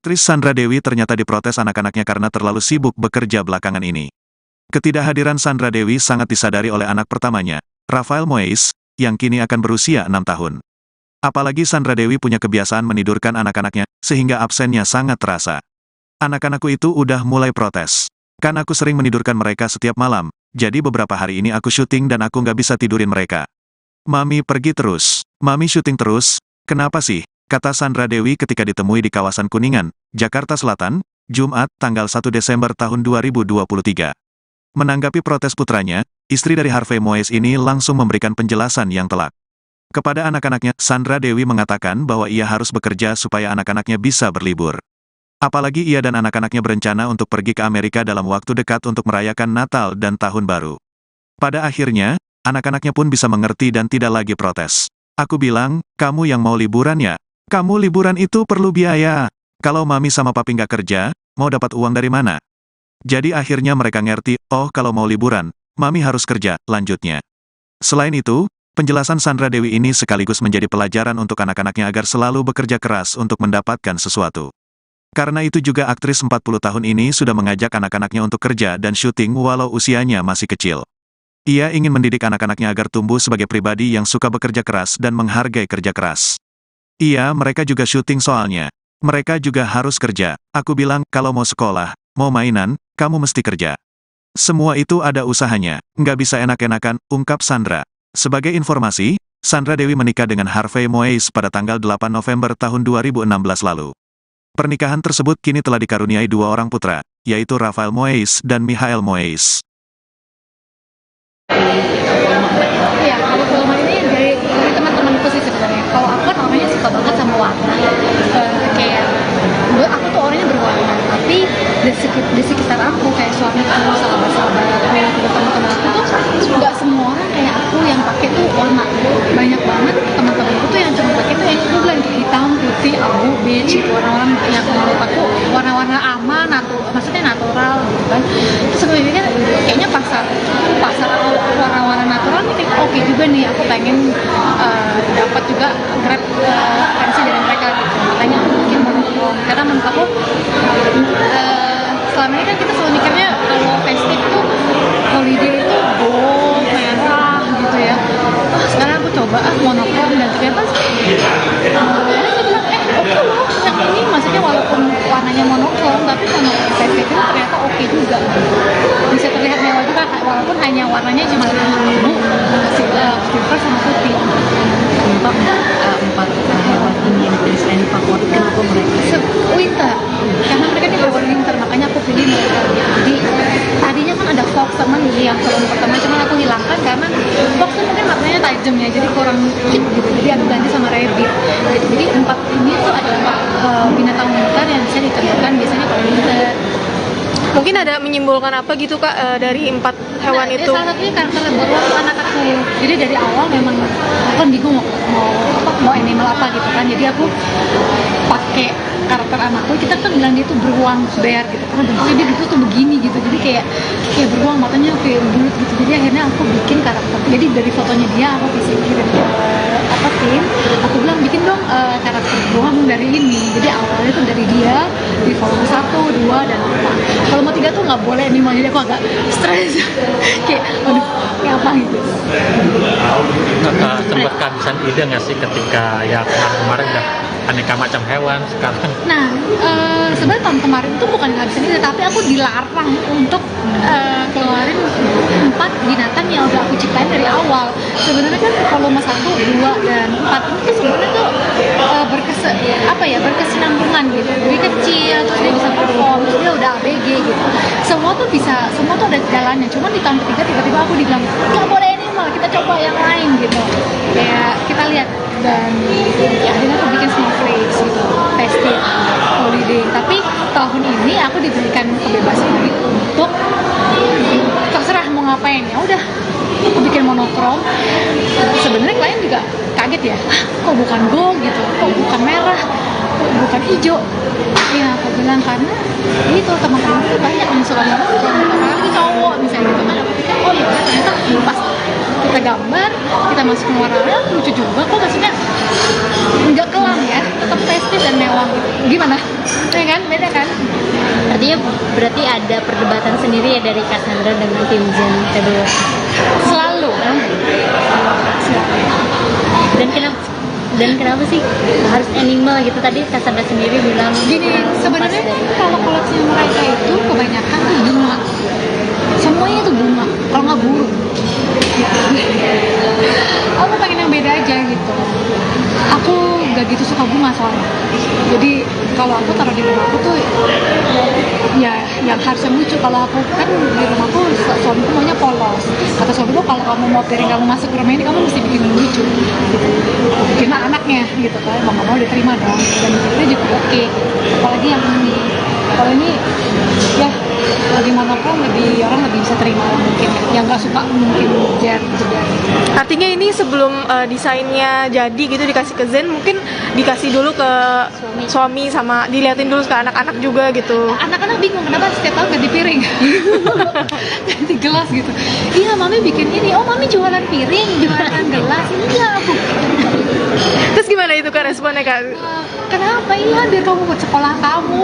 Aktris Sandra Dewi ternyata diprotes anak-anaknya karena terlalu sibuk bekerja belakangan ini. Ketidakhadiran Sandra Dewi sangat disadari oleh anak pertamanya, Rafael Moeis, yang kini akan berusia 6 tahun. Apalagi Sandra Dewi punya kebiasaan menidurkan anak-anaknya, sehingga absennya sangat terasa. Anak-anakku itu udah mulai protes. Kan aku sering menidurkan mereka setiap malam, jadi beberapa hari ini aku syuting dan aku nggak bisa tidurin mereka. Mami pergi terus. Mami syuting terus, kenapa sih? Kata Sandra Dewi ketika ditemui di kawasan Kuningan, Jakarta Selatan, Jumat, tanggal 1 Desember tahun 2023. Menanggapi protes putranya, istri dari Harvey Moeis ini langsung memberikan penjelasan yang telak. Kepada anak-anaknya, Sandra Dewi mengatakan bahwa ia harus bekerja supaya anak-anaknya bisa berlibur. Apalagi ia dan anak-anaknya berencana untuk pergi ke Amerika dalam waktu dekat untuk merayakan Natal dan Tahun Baru. Pada akhirnya, anak-anaknya pun bisa mengerti dan tidak lagi protes. Aku bilang, kamu yang mau liburan ya? Kamu liburan itu perlu biaya. Kalau mami sama papi nggak kerja, mau dapat uang dari mana? Jadi akhirnya mereka ngerti, oh kalau mau liburan, mami harus kerja, lanjutnya. Selain itu, penjelasan Sandra Dewi ini sekaligus menjadi pelajaran untuk anak-anaknya agar selalu bekerja keras untuk mendapatkan sesuatu. Karena itu juga aktris 40 tahun ini sudah mengajak anak-anaknya untuk kerja dan syuting walau usianya masih kecil. Ia ingin mendidik anak-anaknya agar tumbuh sebagai pribadi yang suka bekerja keras dan menghargai kerja keras. Iya, mereka juga syuting soalnya. Mereka juga harus kerja. Aku bilang, kalau mau sekolah, mau mainan, kamu mesti kerja. Semua itu ada usahanya, nggak bisa enak-enakan, ungkap Sandra. Sebagai informasi, Sandra Dewi menikah dengan Harvey Moeis pada tanggal 8 November tahun 2016 lalu. Pernikahan tersebut kini telah dikaruniai 2 orang putra, yaitu Rafael Moeis dan Michael Moeis. Iya, kalau film ini dari teman-temanku sih sebenarnya. Kalau aku kan orangnya suka banget sama warna. Kayak aku tuh orangnya berwarna, tapi di sekitar aku kayak suamiku, sahabat-sahabatku, teman-teman aku tuh nggak semua orang kayak aku yang pakai tuh warna. Banyak banget teman-temanku tuh yang cuma pakai tuh yang aku bilang hitam, putih, abu, beige, gitu. Warna-warna yang menurut aku warna-warna aman, maksudnya natural gitu kan. Terus aku pikir kayaknya pasar warna-warna natural ini oke juga nih, aku pengen dapat juga grab referensi dari mereka gitu. Makanya aku bikin monokrom karena menurut aku selama ini kan kita selalu mikirnya kalau festive tuh holiday itu gold, merah gitu ya. Sekarang aku coba monokrom dan ternyata saya bilang oke loh yang ini, maksudnya walaupun warnanya monokrom tapi sama festive itu ternyata oke juga, bisa terlihat mewah juga walaupun hanya warnanya cuma abu, silver sama putih. Empat hewan ini yang desain favorit, kenapa mereka? Winter, karena mereka di hewan winter, makanya aku pilih mereka. Jadi tadinya kan ada fox sama nih yang film pertama, cuma aku hilangkan karena fox tuh mungkin maknanya tajam ya, jadi kurang cute gitu. Jadi aku ganti sama rabbit. Jadi 4 ini tuh adalah 4 binatang winter yang bisa ditemukan biasanya kalau winter. Mungkin ada menyimpulkan apa gitu Kak dari 4 hewan itu? Salah satunya karakter berwarna anak aku. Jadi dari awal memang aku kan bingung mau animal apa gitu kan. Jadi aku pakai karakter anakku. Kita kan bilang dia tuh beruang bear gitu. Karena bentuknya dia gitu tuh begini gitu. Jadi kayak beruang, matanya kayak bulat gitu. Jadi akhirnya aku bikin karakter. Jadi dari fotonya dia aku kirim tim. Aku bilang bikin dong karakter beruang dari ini. Jadi awalnya tuh dari dia di volume 1, 2 dan 4. Volume 3 tuh nggak boleh animal, jadi aku agak stres. kayak aduh kayak apa gitu. Sempat kehabisan ide nggak sih ketika ya kemarin udah aneka macam hewan sekarang? Nah, sebenarnya tahun kemarin tuh bukan kehabisan ide, tapi aku dilarang untuk keluarin 4 binatang yang udah aku ciptain dari awal. Sebenarnya kan volume 1, 2 dan 4 ini tuh sebenarnya tuh berkesinambungan gitu. Jadi kecil, terus dia bisa perform, terus dia udah ABG gitu. Semua tuh ada jalannya. Cuman di tahun ketiga tiba-tiba aku dibilang nggak boleh animal, kita coba yang lain gitu. Kayak kita lihat dan ya akhirnya aku bikin snowflakes gitu, festive, holiday. Tapi tahun ini aku diberikan kebebasan untuk terserah mau ngapain, ya udah aku bikin monokrom. Sebenarnya klien juga kaget ya, kok bukan gold gitu, kok bukan merah, kok bukan hijau. Ya aku bilang karena itu teman-teman banyak yang suka monokrom, apalagi cowok misalnya gitu kan. Aku pikir oh iya ternyata pas kita gambar, kita masuk ke warna, lucu juga kok, maksudnya nggak kelam ya, tetap festif dan mewah gitu. Gimana? Ya kan, beda kan? Berarti ada perdebatan sendiri ya dari Cassandra dengan tim Zen Februari. Selalu. Dan kenapa sih harus animal gitu? Tadi Cassandra sendiri bilang Gini, sebenarnya kalau koleksi mereka itu kebanyakan tuh bunga. Semuanya tuh bunga, kalau nggak burung. Aku pengen yang beda aja gitu. Aku gak gitu suka bunga soalnya. Jadi kalau aku taruh di rumahku tuh ya yang harus yang lucu. Kalau aku kan di rumahku suamiku maunya polos. Kata suamiku kalau kamu mau piring kamu masuk ke rumah ini kamu mesti bikin yang lucu gitu. Gimana anaknya gitu kan, mau nggak mau diterima dong. Dan itu juga oke. Apalagi yang ini, kalau ini ya bagaimanapun orang lebih bisa terima lah mungkin. Yang nggak suka mungkin jeder. Artinya ini sebelum desainnya jadi gitu dikasih ke Zen, mungkin dikasih dulu ke suami sama diliatin dulu ke anak-anak juga gitu. Anak-anak bingung kenapa setiap tahun ganti piring, ganti gelas gitu. Iya mami bikin ini, oh mami jualan piring, jualan gelas. Iya aku. Terus gimana itu Kak responnya Kak? Kenapa? Iya biar kamu buat sekolah kamu,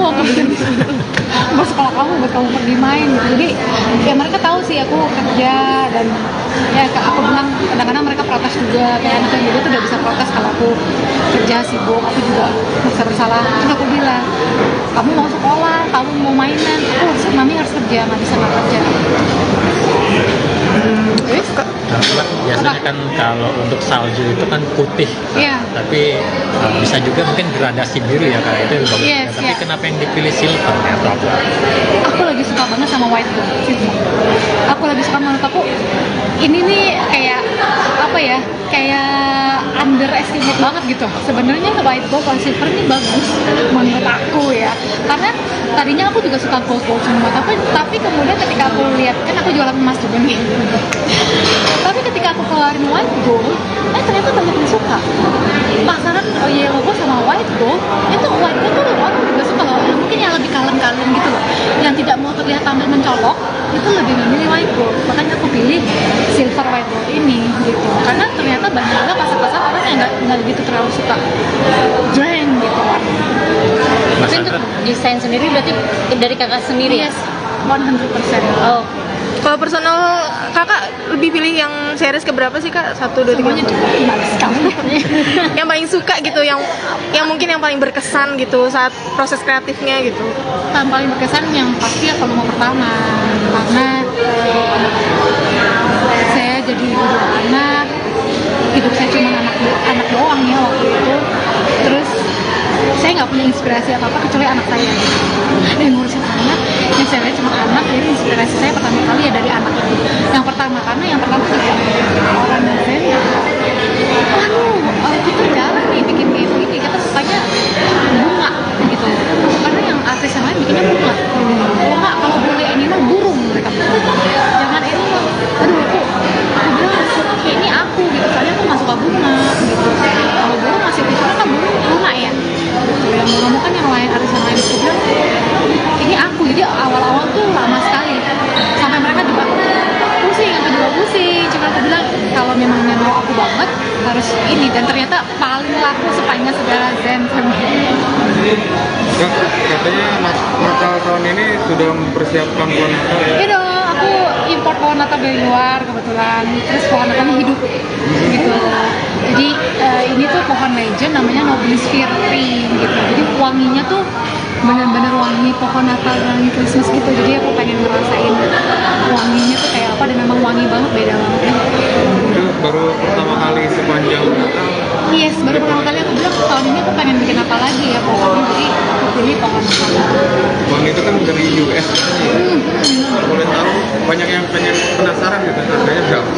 buat sekolah kamu, buat kamu pergi main gitu. Jadi ya mereka tahu sih aku kerja dan ya aku bilang kadang-kadang mereka protes juga, kayak anak yang dulu tuh udah bisa protes kalau aku kerja sibuk, aku juga merasa bersalah. Terus aku bilang, kamu mau sekolah, kamu mau mainan, mami harus kerja, nggak bisa nggak kerja. Biasanya kan kalau untuk salju itu kan putih, Iya. tapi bisa juga mungkin gradasi biru ya Kak, itu yang bagus. Yes, Tapi yes. kenapa yang dipilih silver ya atau apa? Aku lagi suka banget sama white gold. Aku lagi suka, menurut aku ini nih kayak apa ya, kayak underestimate banget gitu. Sebenarnya white gold dan silver ini bagus menurut aku ya, karena tadinya aku juga suka gold semua, tapi kemudian ketika aku lihat, kan aku jualan emas juga nih, tapi ketika aku keluarin white gold, ternyata banyak yang suka. Pasaran yellow gold sama white gold, itu white gold tuh orang juga suka loh, mungkin yang lebih kalem-kalem gitu loh, yang tidak mau terlihat tampil mencolok, itu lebih memilih white gold. Makanya aku pilih silver white gold ini gitu, karena ternyata banyak juga pasar-pasar orang yang nggak gitu terlalu suka jreng gitu warna. Mas Tapi untuk Sandra, desain sendiri berarti dari kakak sendiri ya? Yes, 100%. Oh, Kalau personal Kakak lebih pilih yang series keberapa sih Kak? 1, 2, 3, Semuanya 4? juga bagus sekali. Yang paling suka gitu, yang mungkin yang paling berkesan gitu saat proses kreatifnya gitu. Yang paling berkesan yang pasti ya kalau mau pertama, karena saya jadi ibu dua anak, hidup saya cuma anak doang ya waktu itu. Terus saya nggak punya inspirasi apa-apa kecuali anak saya. Dan ngurusin anak, yang saya lihat cuma anak, jadi inspirasi saya pertama kali ya dari anak itu. Yang pertama, karena yang pertama juga orang yang saya lihat, kita jalan nih bikin kayak begini, kita sukanya bunga gitu. Karena yang artis yang lain bikinnya bunga. Bunga, kalau boleh animal burung mereka. Jangan animal. Aduh, aku bilang ini aku gitu, soalnya aku nggak suka bunga gitu. Kalau burung masih bisa, kan burung bunga ya. Gitu. Yang bunga kan yang lain, artis yang lain. Aku bilang ini aku. Jadi awal-awal tuh lama sekali. Sampai mereka juga pusing, aku juga pusing. Cuma aku bilang kalau memang mau aku banget harus ini, dan ternyata paling laku sepanjang sejarah Zen. Kak, katanya Natal tahun ini sudah mempersiapkan pohon Natal ya? Iya dong, aku import pohon Natal dari luar kebetulan. Terus pohon Natalnya hidup gitu. Jadi ini tuh pohon legend namanya Nobilisphere Tree gitu. Jadi wanginya tuh benar-benar wangi pohon Natal dan Christmas gitu. Jadi aku pengen ngerasain wanginya tuh kayak apa, dan memang wangi banget, beda banget. Itu baru pertama kali sepanjang Natal. Yes, baru pertama kali aku bilang tahun ini aku pengen bikin apa lagi ya pohonnya, jadi aku pilih pohon Natal. Pohon itu kan dari US. Kalau boleh tahu, banyak yang pengen penasaran gitu, harganya berapa?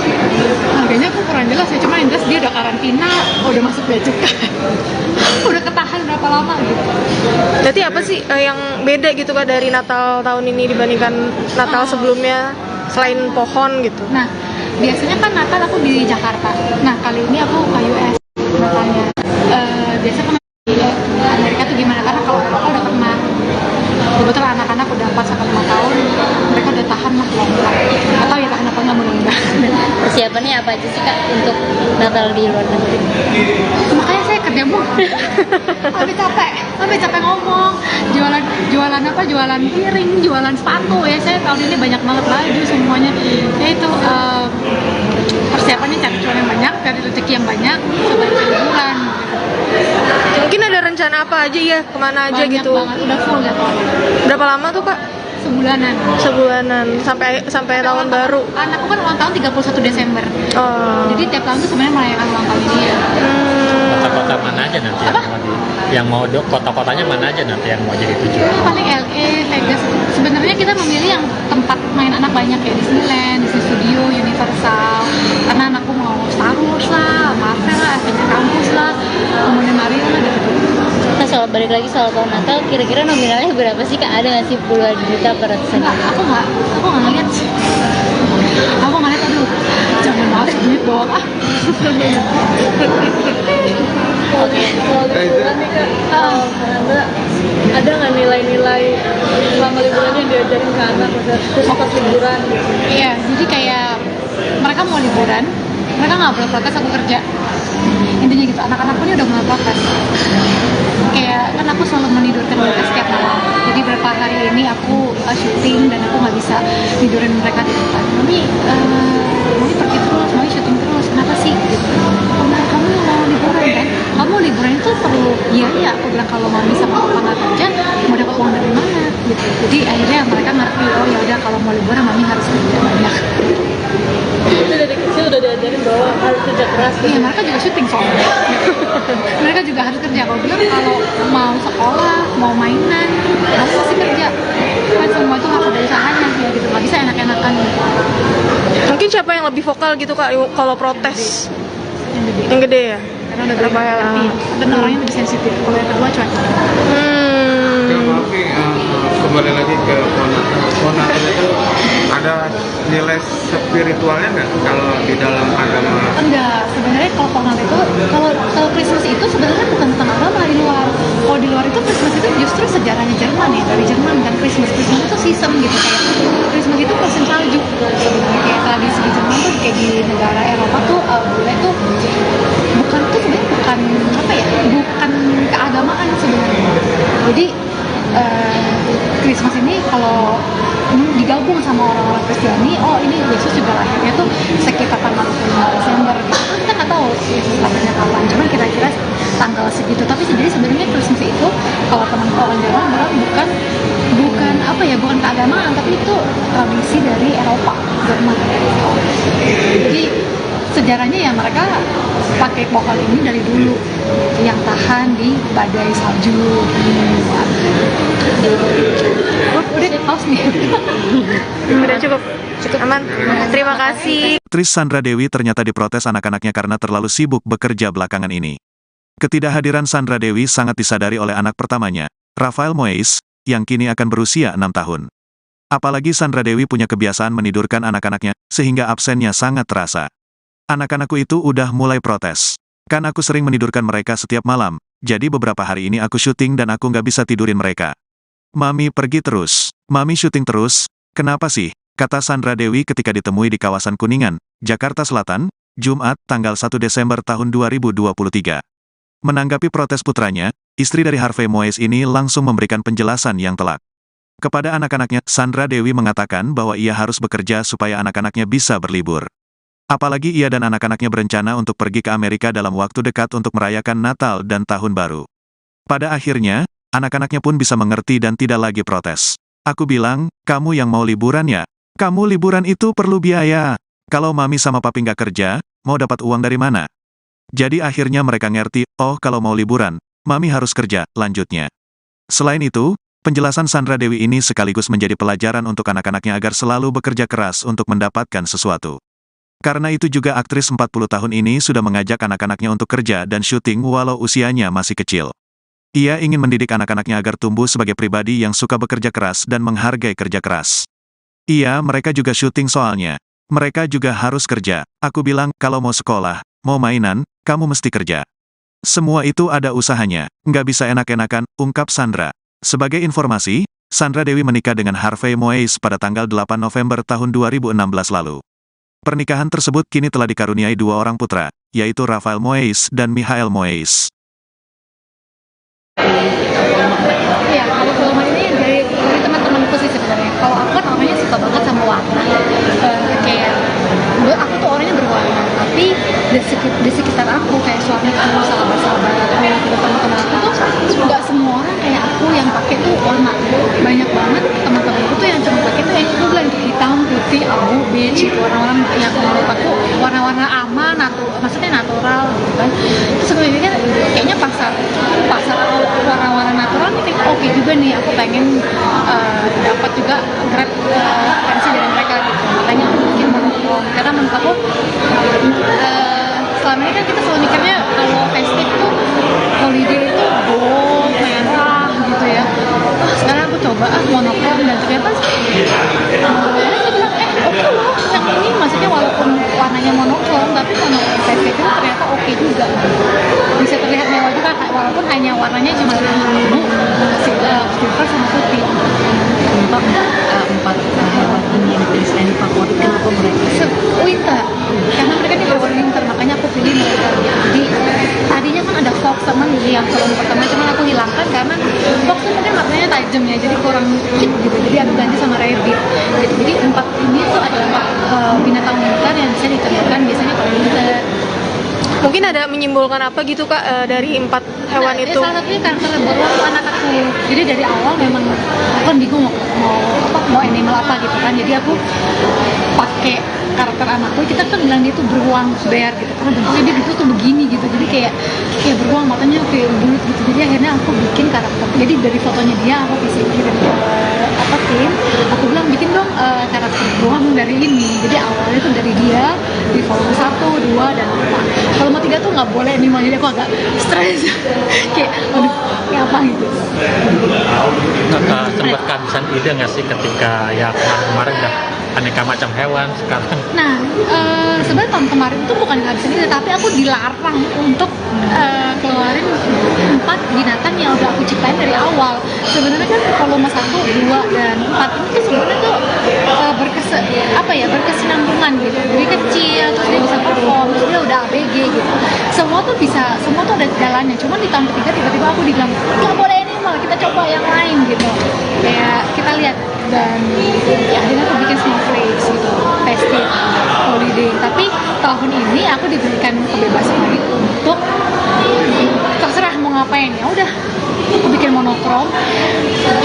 Harganya aku kurang jelas ya, cuma yang jelas dia udah karantina, udah masuk bea cukai. Udah ketahan berapa lama gitu. Berarti apa sih yang beda gitu Kak dari Natal tahun ini dibandingkan Natal sebelumnya selain pohon gitu? Nah, biasanya kan Natal aku di Jakarta. Nah, kali ini aku ke US Natalnya. Biasa kan di Amerika tuh gimana? Karena kalau Eropa udah pernah, kebetulan anak-anak udah 4-5 tahun, mereka udah tahan lah lama. Atau ya tahan apa nggak, mudah-mudahan. persiapan persiapannya apa aja sih Kak untuk Natal di luar negeri? Makanya saya kerja bu sampai capek ngomong, jualan apa, jualan piring, jualan sepatu ya. Saya tahun ini banyak banget baju semuanya ya. Itu persiapannya, cari cuan yang banyak, cari rezeki yang banyak, supaya liburan. Mungkin ada rencana apa aja ya, kemana aja Banyak gitu? banget, udah full jadwalnya. Berapa lama tuh Kak? Sebulanan. Sebulanan sampai tahun baru. Anakku kan ulang tahun 31 Desember. Oh. Jadi tiap tahun tuh sebenarnya merayakan ulang tahun dia. Kota-kota mana aja nanti Apa? yang mau kota-kotanya mana aja nanti yang mau jadi tujuan? Paling LA, Vegas. Sebenarnya kita memilih yang tempat main anak banyak ya, Disneyland, Disney Studio, Universal. Karena anakku mau Star Wars lah, Marvel lah, Adventure Campus lah, kemudian Mario lah gitu. Nah, soal balik lagi soal tahun Natal, kira-kira nominalnya berapa sih Kak? Ada nggak sih puluhan juta per ratusan Enggak, juta? aku nggak ngeliat sih. Aku nggak ngeliat, aduh, jangan banget duit doang ah. Oke. Nah, itu Ada nggak nilai-nilai selama liburan yang diajarin ke anak khusus pas liburan? Iya, jadi kayak mereka mau liburan, mereka nggak boleh protes aku kerja. Intinya gitu, anak-anakku ini udah mulai protes. Kayak kan aku selalu menidurkan mereka setiap malam. Jadi beberapa hari ini aku syuting dan aku nggak bisa tidurin mereka di depan. Mami pergi terus, mami syuting terus. Kenapa sih? Gitu. Kamu mau liburan kan? Kamu liburan itu perlu biaya. Aku bilang kalau mami sama papa nggak kerja, mau dapat uang dari mana? Gitu. Jadi akhirnya mereka ngerti, oh ya udah kalau mau liburan mami harus kerja banyak. Itu dari kecil udah diajarin bahwa harus kerja keras. Iya, mereka juga syuting soalnya. Mereka juga harus kerja. Kalau bilang kalau mau sekolah, mau mainan, kamu pasti kerja. Kan semua itu harus ada usahanya ya gitu. Nggak bisa enak-enakan gitu. Mungkin siapa yang lebih vokal gitu Kak kalau protes? Yang gede. Yang gede ya? Karena udah berapa ya? Dan orangnya lebih sensitif. Kalau yang kedua cuek. Kak Malvi, kembali lagi ke pohon Natal. Pohon Natal itu ada nilai spiritualnya nggak kalau di dalam agama? Enggak, sebenarnya kalau pohon Natal itu, kalau Christmas itu sebenarnya bukan tentang agama di luar. Kalau di luar itu Christmas itu justru sejarahnya Jerman ya, dari Jerman. Dan Christmas itu season gitu, kayak Christmas itu musim salju sebenarnya. Kayak tradisi di Jerman tuh, kayak di negara Eropa tuh bule tuh bukan tuh sebenarnya bukan apa ya, bukan keagamaan sebenarnya. Jadi Christmas ini kalau digabung sama orang-orang Kristiani, oh ini Yesus juga lahirnya tuh sekitar tanggal 25 Desember gitu. Kita nggak tahu Yesus lahirnya kapan, cuman kira-kira tanggal segitu. Tapi jadi sebenarnya Christmas itu kalau teman orang Jawa bilang bukan apa ya, bukan keagamaan, tapi itu tradisi dari Eropa, Jerman. Jadi sejarahnya ya mereka pakai pohon ini dari dulu yang tahan di badai salju. Udah haus nih. Udah cukup aman. Terima kasih. Aktris Sandra Dewi ternyata diprotes anak-anaknya karena terlalu sibuk bekerja belakangan ini. Ketidakhadiran Sandra Dewi sangat disadari oleh anak pertamanya, Rafael Moeis, yang kini akan berusia 6 tahun. Apalagi Sandra Dewi punya kebiasaan menidurkan anak-anaknya, sehingga absennya sangat terasa. Anak-anakku itu udah mulai protes. Kan aku sering menidurkan mereka setiap malam, jadi beberapa hari ini aku syuting dan aku nggak bisa tidurin mereka. Mami pergi terus, mami syuting terus, kenapa sih? Kata Sandra Dewi ketika ditemui di kawasan Kuningan, Jakarta Selatan, Jumat, tanggal 1 Desember tahun 2023. Menanggapi protes putranya, istri dari Harvey Moeis ini langsung memberikan penjelasan yang telak. Kepada anak-anaknya, Sandra Dewi mengatakan bahwa ia harus bekerja supaya anak-anaknya bisa berlibur. Apalagi ia dan anak-anaknya berencana untuk pergi ke Amerika dalam waktu dekat untuk merayakan Natal dan Tahun Baru. Pada akhirnya, anak-anaknya pun bisa mengerti dan tidak lagi protes. Aku bilang, kamu yang mau liburan ya? Kamu liburan itu perlu biaya. Kalau mami sama papi nggak kerja, mau dapat uang dari mana? Jadi akhirnya mereka ngerti, oh kalau mau liburan, mami harus kerja, lanjutnya. Selain itu, penjelasan Sandra Dewi ini sekaligus menjadi pelajaran untuk anak-anaknya agar selalu bekerja keras untuk mendapatkan sesuatu. Karena itu juga aktris 40 tahun ini sudah mengajak anak-anaknya untuk kerja dan syuting walau usianya masih kecil. Ia ingin mendidik anak-anaknya agar tumbuh sebagai pribadi yang suka bekerja keras dan menghargai kerja keras. Mereka juga syuting soalnya. Mereka juga harus kerja. Aku bilang, kalau mau sekolah, mau mainan, kamu mesti kerja. Semua itu ada usahanya, nggak bisa enak-enakan, ungkap Sandra. Sebagai informasi, Sandra Dewi menikah dengan Harvey Moeis pada tanggal 8 November tahun 2016 lalu. Pernikahan tersebut kini telah dikaruniai 2 orang putra, yaitu Rafael Moeis dan Michael Moeis. Iya, kalau film ini dari teman-temanku sih sebenarnya. Kalau aku kan orangnya suka banget sama warna. Kayak aku tuh orangnya berwarna, tapi di sekitar aku kayak suamiku, sahabat-sahabat, teman-teman aku tuh nggak semua orang kayak aku yang pakai tuh warna. Banyak banget teman-temanku tuh yang cuma pakai tuh yang aku bilang tuh hitam, putih, abu, beige, gitu. Warna-warna yang menurut aku warna-warna aman, maksudnya natural gitu kan. Terus aku pikir kayaknya pasar warna-warna natural ini oke juga nih, aku pengen dapat juga grab referensi dari mereka gitu. Makanya aku bikin monokrom karena menurut aku selama ini kan kita selalu mikirnya kalau festive tuh holiday itu gold, merah gitu ya. Sekarang aku coba monokrom dan ternyata dia bilang oke loh yang ini, maksudnya walaupun warnanya monokrom tapi monokrom festive itu ternyata oke juga, bisa terlihat mewah juga walaupun hanya warnanya cuma biru, silver sama putih. Empat hewan ini yang desain favorit, kenapa mereka? Winter, karena mereka di bawah winter, makanya aku pilih mereka. Jadi tadinya kan ada fox teman yang film pertama, cuman aku hilangkan karena fox tuh mungkin maknanya tajam ya, jadi kurang hit gitu. Jadi aku ganti sama rabbit gitu. Jadi 4 ini tuh adalah 4 binatang winter yang bisa ditemukan biasanya kalau winter. Mungkin ada menyimpulkan apa gitu Kak dari 4 hewan itu? Salah satunya karakter baru anak aku. Jadi dari awal memang aku kan bingung mau animal apa gitu kan. Jadi aku pakai karakter anakku. Kita kan bilang dia tuh beruang bear gitu. Karena bentuknya dia gitu tuh begini gitu. Jadi kayak beruang, matanya kayak bulat gitu. Jadi akhirnya aku bikin karakter. Jadi dari fotonya dia aku bisa kirim ke tim. Aku bilang bikin dong karakter beruang dari ini. Jadi awalnya tuh dari dia di volume 1, 2 dan 4. Kalau mau 3 tuh nggak boleh animal, jadi aku agak stres. kayak aduh kayak apa gitu. Sempat kehabisan ide nggak sih ketika ya kemarin udah aneka macam hewan sekarang? Nah, sebenarnya tahun kemarin itu bukan kehabisan ide, tapi aku dilarang untuk keluarin 4 binatang yang udah aku ciptain dari awal. Sebenarnya kan volume 1, 2 dan 4 ini tuh sebenarnya tuh berkesinambungan gitu. Jadi kecil, terus dia bisa perform, terus dia udah ABG gitu. Semua tuh ada jalannya. Cuman di tahun ketiga tiba-tiba aku dibilang nggak boleh animal, kita coba yang lain gitu. Kayak kita lihat dan ya akhirnya aku bikin snowflakes gitu, festive, holiday. Tapi tahun ini aku diberikan kebebasan lagi untuk terserah mau ngapain, ya udah aku bikin monokrom.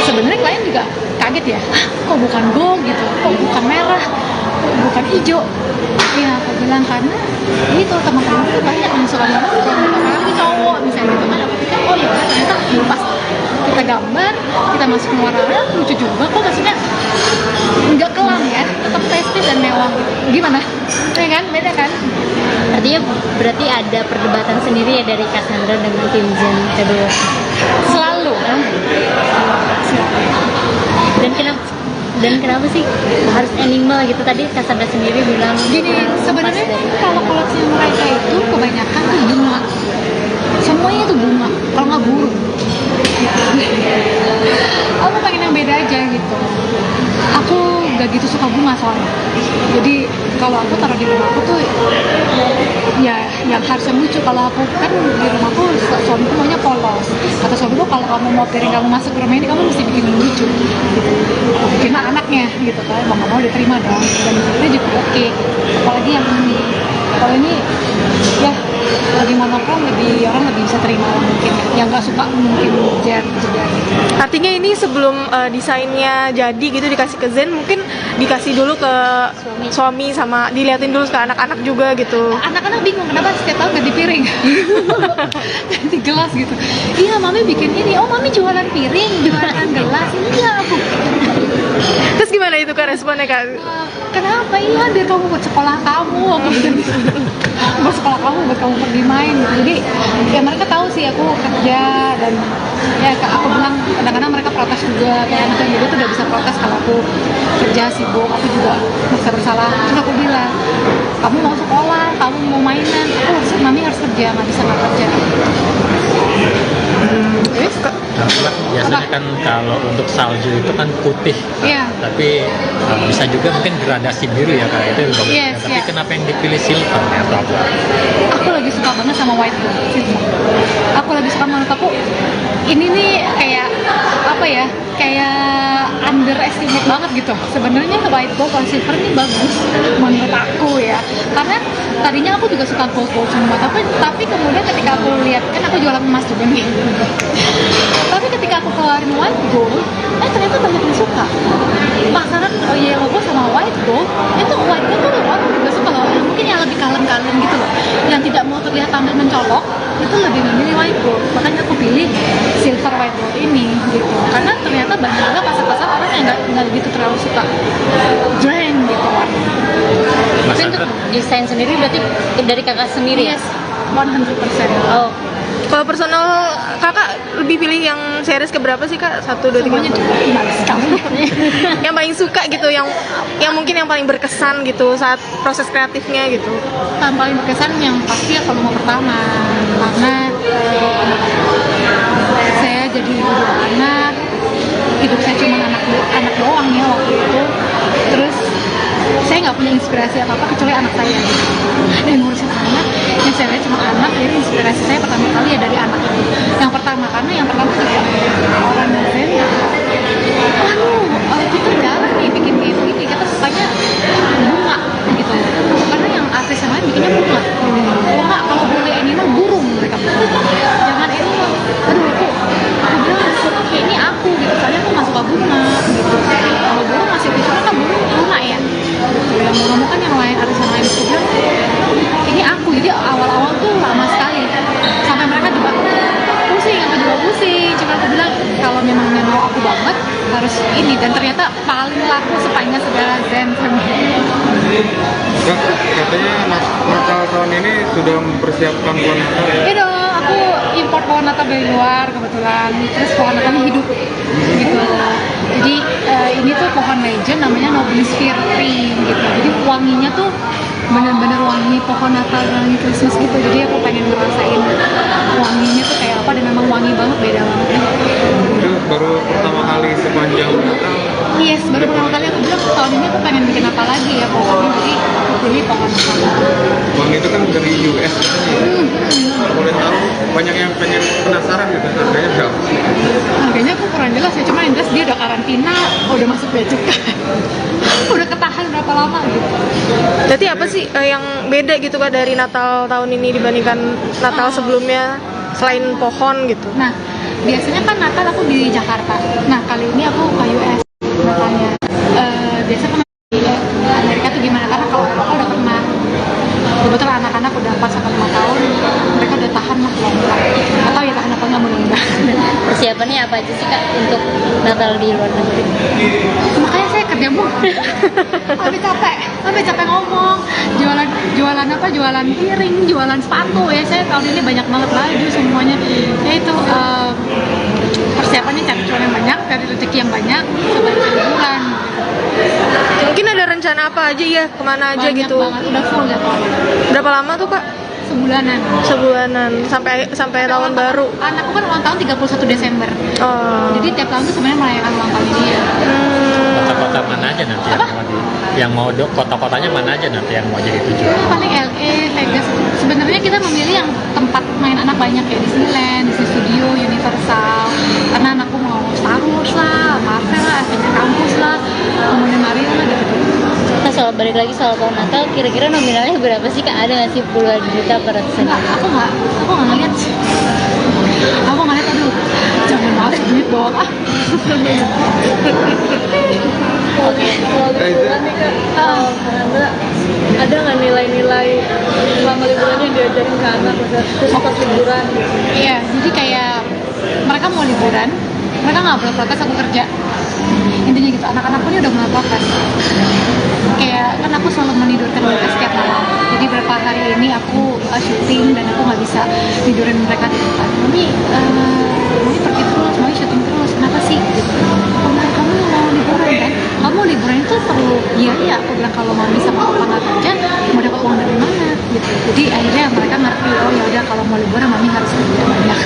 Sebenarnya klien juga kaget ya, kok bukan gold gitu, kok bukan merah, kok bukan hijau. Ya aku bilang karena itu teman-teman tuh banyak yang suka monokrom, apalagi cowok misalnya gitu kan. Aku pikir oh ya ternyata pas kita gambar, kita masukin warna lucu juga kok, maksudnya nggak kelam ya, tetap festive dan mewah gitu. Gimana? Ya kan, beda kan? Berarti ada perdebatan sendiri ya dari Cassandra dengan tim Zen Februari. Selalu. Dan kenapa sih harus animal gitu? Tadi Cassandra sendiri bilang Gini, sebenarnya kalau koleksi mereka itu kebanyakan tuh bunga. Semuanya tuh bunga, kalau nggak burung. Aku pengen yang beda aja gitu. Aku gak gitu suka bunga soalnya. Jadi kalau aku taruh di rumahku tuh ya yang harus yang lucu. Kalau aku kan di rumahku suamiku maunya polos. Kata suamiku kalau kamu mau piring kamu masuk ke rumah ini kamu mesti bikin yang lucu gitu. Bikin anaknya gitu kan. Mau nggak mau diterima dong. Dan itu juga oke. Apalagi yang ini. Kalau ini ya lebih monokrom, orang lebih bisa terima mungkin. Yang nggak suka mungkin jet juga gitu. Artinya ini sebelum desainnya jadi gitu dikasih ke Zen, mungkin dikasih dulu ke suami sama diliatin dulu ke anak-anak juga gitu. Anak-anak bingung kenapa setiap tahun ganti piring, ganti gelas gitu. Iya mami bikin ini, oh mami jualan piring, jualan gelas. Iya aku. Terus gimana itu Kak responnya Kak? Kenapa? Iya biar kamu buat sekolah kamu, buat sekolah kamu, buat kamu pergi main gitu. Jadi ya mereka tahu sih aku kerja dan ya aku bilang kadang-kadang mereka protes juga, kayak anak yang dulu tuh udah bisa protes kalau aku kerja sibuk, aku juga merasa bersalah. Terus aku bilang kamu mau sekolah, kamu mau mainan, mami harus kerja, nggak bisa nggak kerja. Terus Kak, Nah, biasanya kan kalau untuk salju itu kan putih, Iya. tapi bisa juga mungkin gradasi biru ya kak, itu yang bagus. Yes, Tapi yes. kenapa yang dipilih silver ya atau apa? Aku lagi suka banget sama white gold. Aku lagi suka, menurut aku ini nih kayak apa ya, kayak underestimate banget gitu. Sebenarnya white gold dan silver ini bagus menurut aku ya, karena tadinya aku juga suka gold semua, tapi kemudian ketika aku lihat, kan aku jualan emas juga nih, tapi ketika aku keluarin white gold, ternyata banyak yang suka. Pasaran yellow gold sama white gold, itu white gold tuh orang juga suka loh, mungkin yang lebih kalem-kalem gitu loh, yang tidak mau terlihat tampil mencolok, itu lebih memilih white gold. Makanya aku pilih silver white gold ini gitu, karena ternyata banyak juga pasar-pasar orang yang nggak gitu terlalu suka jreng gitu warna. Mas Tapi untuk Sandra, desain sendiri berarti dari kakak sendiri ya? Yes, 100%. Oh, kalau personal kakak lebih pilih yang series keberapa sih kak? 1, 2, 3, Semuanya juga bagus sekali. yang paling suka gitu, yang mungkin yang paling berkesan gitu saat proses kreatifnya gitu. Yang paling berkesan yang pasti ya kalau mau pertama, karena saya jadi ibu 2 anak, hidup saya cuma anak doang ya waktu itu. Terus saya nggak punya inspirasi apa-apa kecuali anak saya. Dan ngurusin anak, yang saya lihat cuma anak, jadi inspirasi saya pertama kali ya dari anak itu. Yang pertama, karena yang pertama juga orang yang saya kita jarang nih bikin kayak begini, kita sukanya bunga gitu. Karena yang artis yang lain bikinnya bunga. Bunga, kalau boleh animal, burung mereka bilang. Jangan animal. Aduh, aku bilang ini aku gitu, soalnya aku nggak suka bunga gitu. Kalau burung masih bisa, kan burung bunga ya. Yang bunga kan yang lain, artis yang lain. Aku bilang ini aku. Jadi awal-awal tuh lama sekali, sampai mereka juga pusing, aku juga pusing. Cuma aku bilang kalau memang mau aku banget harus ini, dan ternyata paling laku sepanjang segala Zen. Kak, katanya Natal tahun ini sudah mempersiapkan pohon Natal ya? Iya dong, aku import pohon Natal dari luar kebetulan. Terus pohon Natalnya hidup gitu. Jadi ini tuh pohon legend, namanya Nobilisphere Tree gitu. Jadi wanginya tuh bener-bener wangi pohon Natal, wangi Christmas gitu. Jadi aku pengen ngerasain wanginya tuh kayak apa, dan memang wangi banget, beda banget. Itu baru pertama kali sepanjang Natal. Yes, baru pertama kali aku bilang tahun ini aku pengen bikin apa lagi ya pokoknya. Jadi aku pilih pohon Natal. Pohon itu kan dari US katanya ya. Kalau boleh tahu, banyak yang pengen penasaran gitu, harganya berapa? Harganya aku kurang jelas ya, cuma yang jelas dia udah karantina, udah masuk bea cukai. Udah ketahan berapa lama gitu. Jadi apa sih yang beda gitu kak dari Natal tahun ini dibandingkan Natal sebelumnya selain pohon gitu? Nah, biasanya kan Natal aku di Jakarta. Nah, kali ini aku ke US Natalnya. Biasa kan di Amerika tuh gimana? Karena kalau Eropa udah pernah, kebetulan anak-anak udah 4-5 tahun, mereka udah tahan lah lompat. Atau ya tahan apa nggak mudah-mudahan. persiapannya apa aja sih kak untuk Natal di luar negeri? Makanya saya kerja mulu. Sampai capek ngomong. Jualan apa? Jualan piring, jualan sepatu ya. Saya tahun ini banyak banget baju semuanya. Ya itu persiapannya cari cuan yang banyak, cari rezeki yang banyak, supaya bisa liburan. Mungkin ada rencana apa aja ya, kemana aja Banyak gitu? banget, udah full jadwalnya. Berapa lama tuh kak? Sebulanan. Sebulanan sampai tahun baru. Anakku kan ulang tahun 31 Desember. Oh. Jadi tiap tahun tuh sebenarnya merayakan ulang tahun dia. Kota-kota mana aja nanti Apa? yang mau kota-kotanya mana aja nanti yang mau jadi tujuan? Paling LA, Vegas. Sebenarnya kita memilih yang tempat main anak banyak kayak Disneyland, Disney Studio, Universal. Karena anakku mau Star Wars lah, Marvel lah, Adventure Campus lah, kemudian Mario lah gitu. Nah, soal balik lagi soal pohon Natal, kira-kira nominalnya berapa sih kak? Ada nggak sih puluhan juta per ratusan Enggak, juta? aku nggak ngeliat sih. Aku ngeliat, aduh, jangan banget duit doang ah. Oke, kalau liburan nih kak, Anda ada nggak nilai-nilai selama liburan yang diajarin ke anak khusus pas liburan? Iya, jadi kayak mereka mau liburan, mereka nggak boleh protes aku kerja. Intinya gitu, anak-anak pun udah mulai protes. Kayak kan aku selalu menidurkan mereka setiap malam. Jadi beberapa hari ini aku syuting dan aku nggak bisa tidurin mereka di depan. Mami pergi terus, mami syuting terus. Kenapa sih? Gitu. Kamu mau liburan kan? Kamu liburan itu perlu biaya. Aku bilang kalau mami sama papa nggak kerja, mau dapat uang dari mana? Gitu. Jadi akhirnya mereka ngerti, oh ya udah kalau mau liburan mami harus kerja banyak.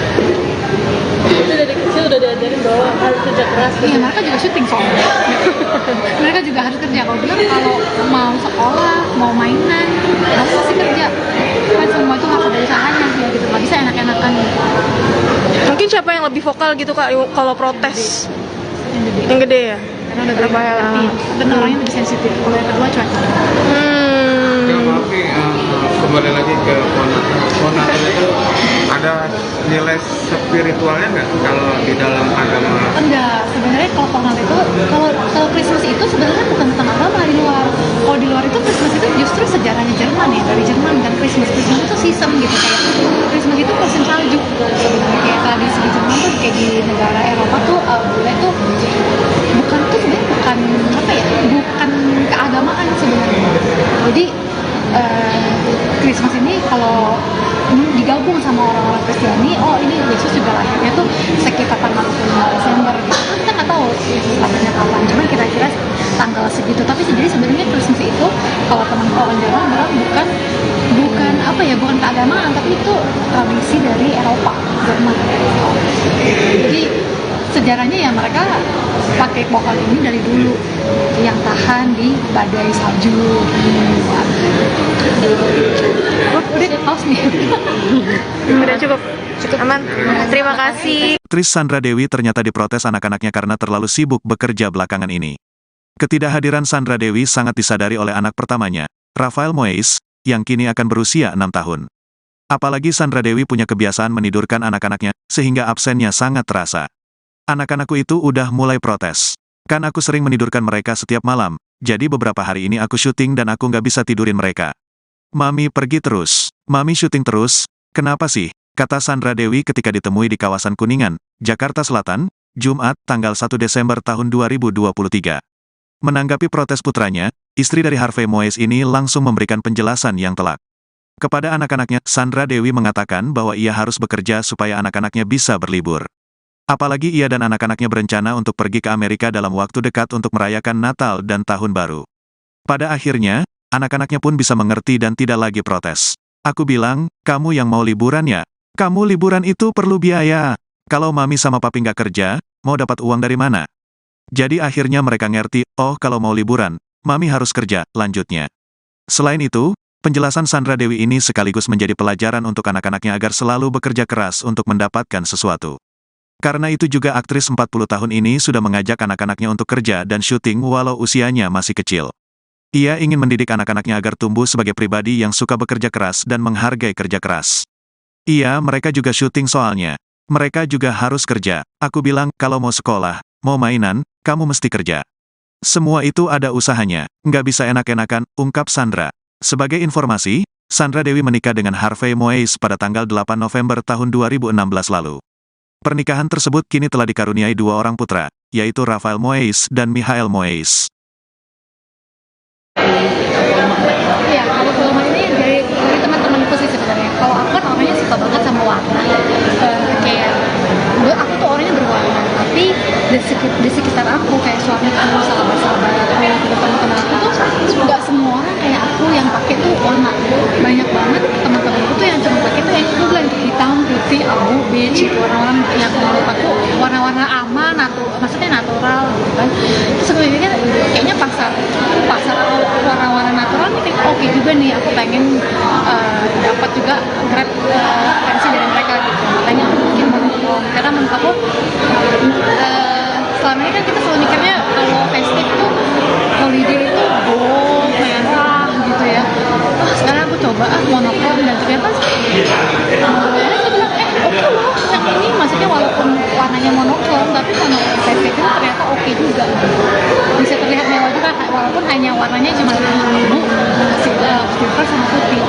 keras gitu. Iya, mereka juga syuting soalnya. Mereka juga harus kerja. Kalau bilang kalau mau sekolah, mau mainan, kamu masih kerja. Kan semua itu harus ada usahanya sih gitu. Nggak bisa enak-enakan gitu. Mungkin siapa yang lebih vokal gitu Kak kalau protes? Yang gede ya? Karena udah berapa ngerti. Dan orangnya lebih sensitif. Kalau yang kedua cuekan. Oke, Oke, kembali lagi ke Ponata itu ada nilai spiritualnya nggak kalau di dalam agama? Enggak, sebenarnya kalau Ponat itu kalau Christmas itu sebenarnya bukan tentang agama di luar. Kalau di luar itu Christmas itu justru sejarahnya Jerman ya, dari Jerman dan Christmas itu season gitu kayak Christmas itu musim salju sebenarnya kayak tradisi di Jerman tuh kayak di negara Eropa tuh bule tuh bukan tuh sebenarnya bukan apa ya, bukan keagamaan sebenarnya. Jadi Christmas ini kalau digabung sama orang-orang Kristiani, oh ini Yesus juga lahirnya tuh sekitar tanggal 25 Desember gitu. Kita nggak tahu Yesus lahirnya kapan, cuman kira-kira tanggal segitu. Tapi jadi sebenarnya Christmas itu kalau teman orang Jawa bilang bukan apa ya, bukan keagamaan, tapi itu tradisi dari Eropa, Jerman. Jadi sejarahnya ya mereka pakai pohon ini dari dulu yang tahan di badai salju. Udah haus nih. Udah cukup aman. Terima kasih. Aktris Sandra Dewi ternyata diprotes anak-anaknya karena terlalu sibuk bekerja belakangan ini. Ketidakhadiran Sandra Dewi sangat disadari oleh anak pertamanya, Rafael Moeis, yang kini akan berusia 6 tahun. Apalagi Sandra Dewi punya kebiasaan menidurkan anak-anaknya, sehingga absennya sangat terasa. Anak-anakku itu udah mulai protes. Kan aku sering menidurkan mereka setiap malam, jadi beberapa hari ini aku syuting dan aku nggak bisa tidurin mereka. Mami pergi terus, Mami syuting terus, kenapa sih? Kata Sandra Dewi ketika ditemui di kawasan Kuningan, Jakarta Selatan, Jumat, tanggal 1 Desember tahun 2023. Menanggapi protes putranya, istri dari Harvey Moeis ini langsung memberikan penjelasan yang telak. Kepada anak-anaknya, Sandra Dewi mengatakan bahwa ia harus bekerja supaya anak-anaknya bisa berlibur. Apalagi ia dan anak-anaknya berencana untuk pergi ke Amerika dalam waktu dekat untuk merayakan Natal dan Tahun Baru. Pada akhirnya, anak-anaknya pun bisa mengerti dan tidak lagi protes. Aku bilang, kamu yang mau liburan ya? Kamu liburan itu perlu biaya. Kalau mami sama papi nggak kerja, mau dapat uang dari mana? Jadi akhirnya mereka ngerti, oh kalau mau liburan, mami harus kerja, lanjutnya. Selain itu, penjelasan Sandra Dewi ini sekaligus menjadi pelajaran untuk anak-anaknya agar selalu bekerja keras untuk mendapatkan sesuatu. Karena itu juga aktris 40 tahun ini sudah mengajak anak-anaknya untuk kerja dan syuting walau usianya masih kecil. Ia ingin mendidik anak-anaknya agar tumbuh sebagai pribadi yang suka bekerja keras dan menghargai kerja keras. Mereka juga syuting soalnya. Mereka juga harus kerja. Aku bilang, kalau mau sekolah, mau mainan, kamu mesti kerja. Semua itu ada usahanya, nggak bisa enak-enakan, ungkap Sandra. Sebagai informasi, Sandra Dewi menikah dengan Harvey Moeis pada tanggal 8 November tahun 2016 lalu. Pernikahan tersebut kini telah dikaruniai 2 orang putra, yaitu Rafael Moeis dan Michael Moeis. Iya, kalau film ini dari teman-temanku sih sebenarnya. Kalau aku kan orangnya suka banget sama warna. Kayak aku tuh orangnya berwarna, tapi di sekitar aku kayak suamiku, sahabat-sahabat aku, teman-teman aku tuh nggak semua orang kayak aku yang pakai tuh warna. Banyak banget teman-temanku tuh yang cuma pakai tuh yang aku bilang hitam, putih, abu, beige, gitu. Warna-warna yang menurut aku warna-warna aman, maksudnya natural gitu kan. Terus aku pikir kayaknya pasar warna-warna natural nih oke juga nih, aku pengen dapat juga grab referensi dari mereka gitu. Makanya aku bikin monokrom, karena menurut aku selama ini kan kita selalu mikirnya kalau festive tuh holiday itu gold, merah gitu ya. Sekarang aku coba monokrom dan ternyata dia bilang oke loh yang ini, maksudnya walaupun warnanya monokrom tapi monokrom festive itu ternyata oke juga, bisa terlihat mewah juga walaupun hanya warnanya cuma biru, silver sama putih.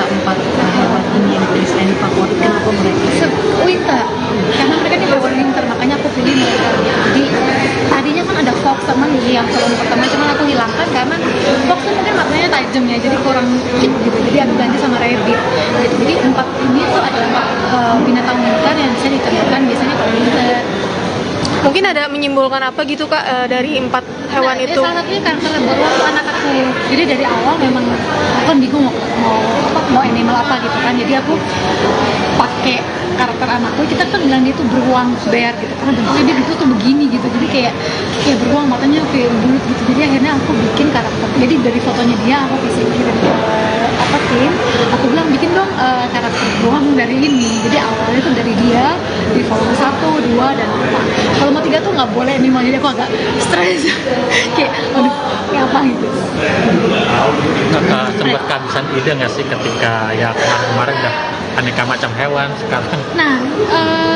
Empat hewan ini yang Kristen favorit, kenapa mereka? Winter, karena mereka di bawah winter, makanya aku pilih mereka. Jadi tadinya kan ada fox sama lily yang film pertama, cuma aku hilangkan karena fox tuh mungkin maknanya tajam ya, jadi kurang cute gitu. Jadi aku ganti sama rabbit. Gitu. Jadi 4 ini tuh adalah 4 binatang winter yang bisa ditemukan biasanya kalau winter. Mungkin ada menyimpulkan apa gitu Kak dari 4 hewan itu? Salah satunya karakter baru anak aku. Jadi dari awal memang aku kan bingung mau animal apa gitu kan. Jadi aku pakai karakter anakku, kita kan bilang dia tuh beruang bear gitu, karena bentuknya dia gitu tuh begini gitu, jadi kayak beruang, matanya kayak bulut gitu. Jadi akhirnya aku bikin karakter, jadi dari fotonya dia aku bisa kirim ke tim, aku bilang bikin dong karakter beruang dari ini. Jadi awalnya tuh dari dia di volume 1, 2, dan 4. Volume 3 tuh nggak boleh animal, jadi aku agak stres kayak aduh kayak apa gitu. Sempat kehabisan ide nggak sih ketika ya kemarin udah aneka macam hewan sekarang? Nah,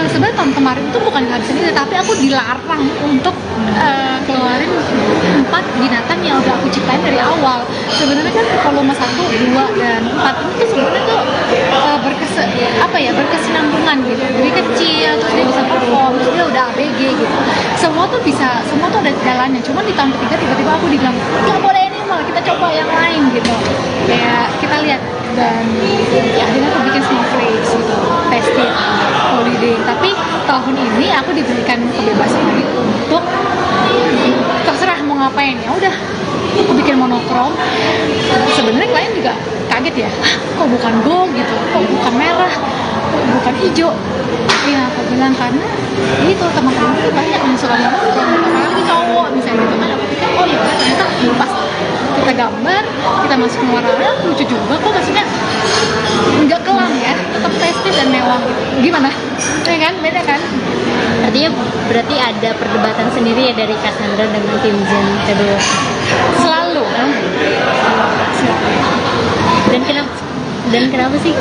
sebenarnya tahun kemarin itu bukan kehabisan ide, tapi aku dilarang untuk keluarin 4 binatang yang udah aku ciptain dari awal. Sebenarnya kan volume 1, 2, dan 4 ini tuh sebenarnya tuh berkesinambungan gitu. Jadi kecil, terus dia bisa perform, terus dia udah ABG gitu. Semua tuh ada jalannya. Cuman di tahun ketiga tiba-tiba aku dibilang nggak boleh animal, kita coba yang lain gitu. Kayak kita lihat, dan ya akhirnya aku bikin Snowflakes gitu, festive, holiday. Tapi tahun ini aku diberikan kebebasan lagi untuk terserah mau ngapain, ya udah aku bikin monokrom. Sebenarnya klien juga kaget ya, kok bukan gold gitu, kok bukan merah, kok bukan hijau. Ya aku bilang karena itu teman-teman tuh banyak yang suka monokrom, apalagi cowok misalnya gitu kan. Aku pikir oh ya ternyata pas kita gambar, kita masuk ke warna lucu juga kok, maksudnya nggak kelam ya, tetap festive dan mewah gitu. Gimana? Ya kan, beda kan? Berarti ada perdebatan sendiri ya dari Cassandra dengan tim Zen kedua. Selalu. Dan kenapa sih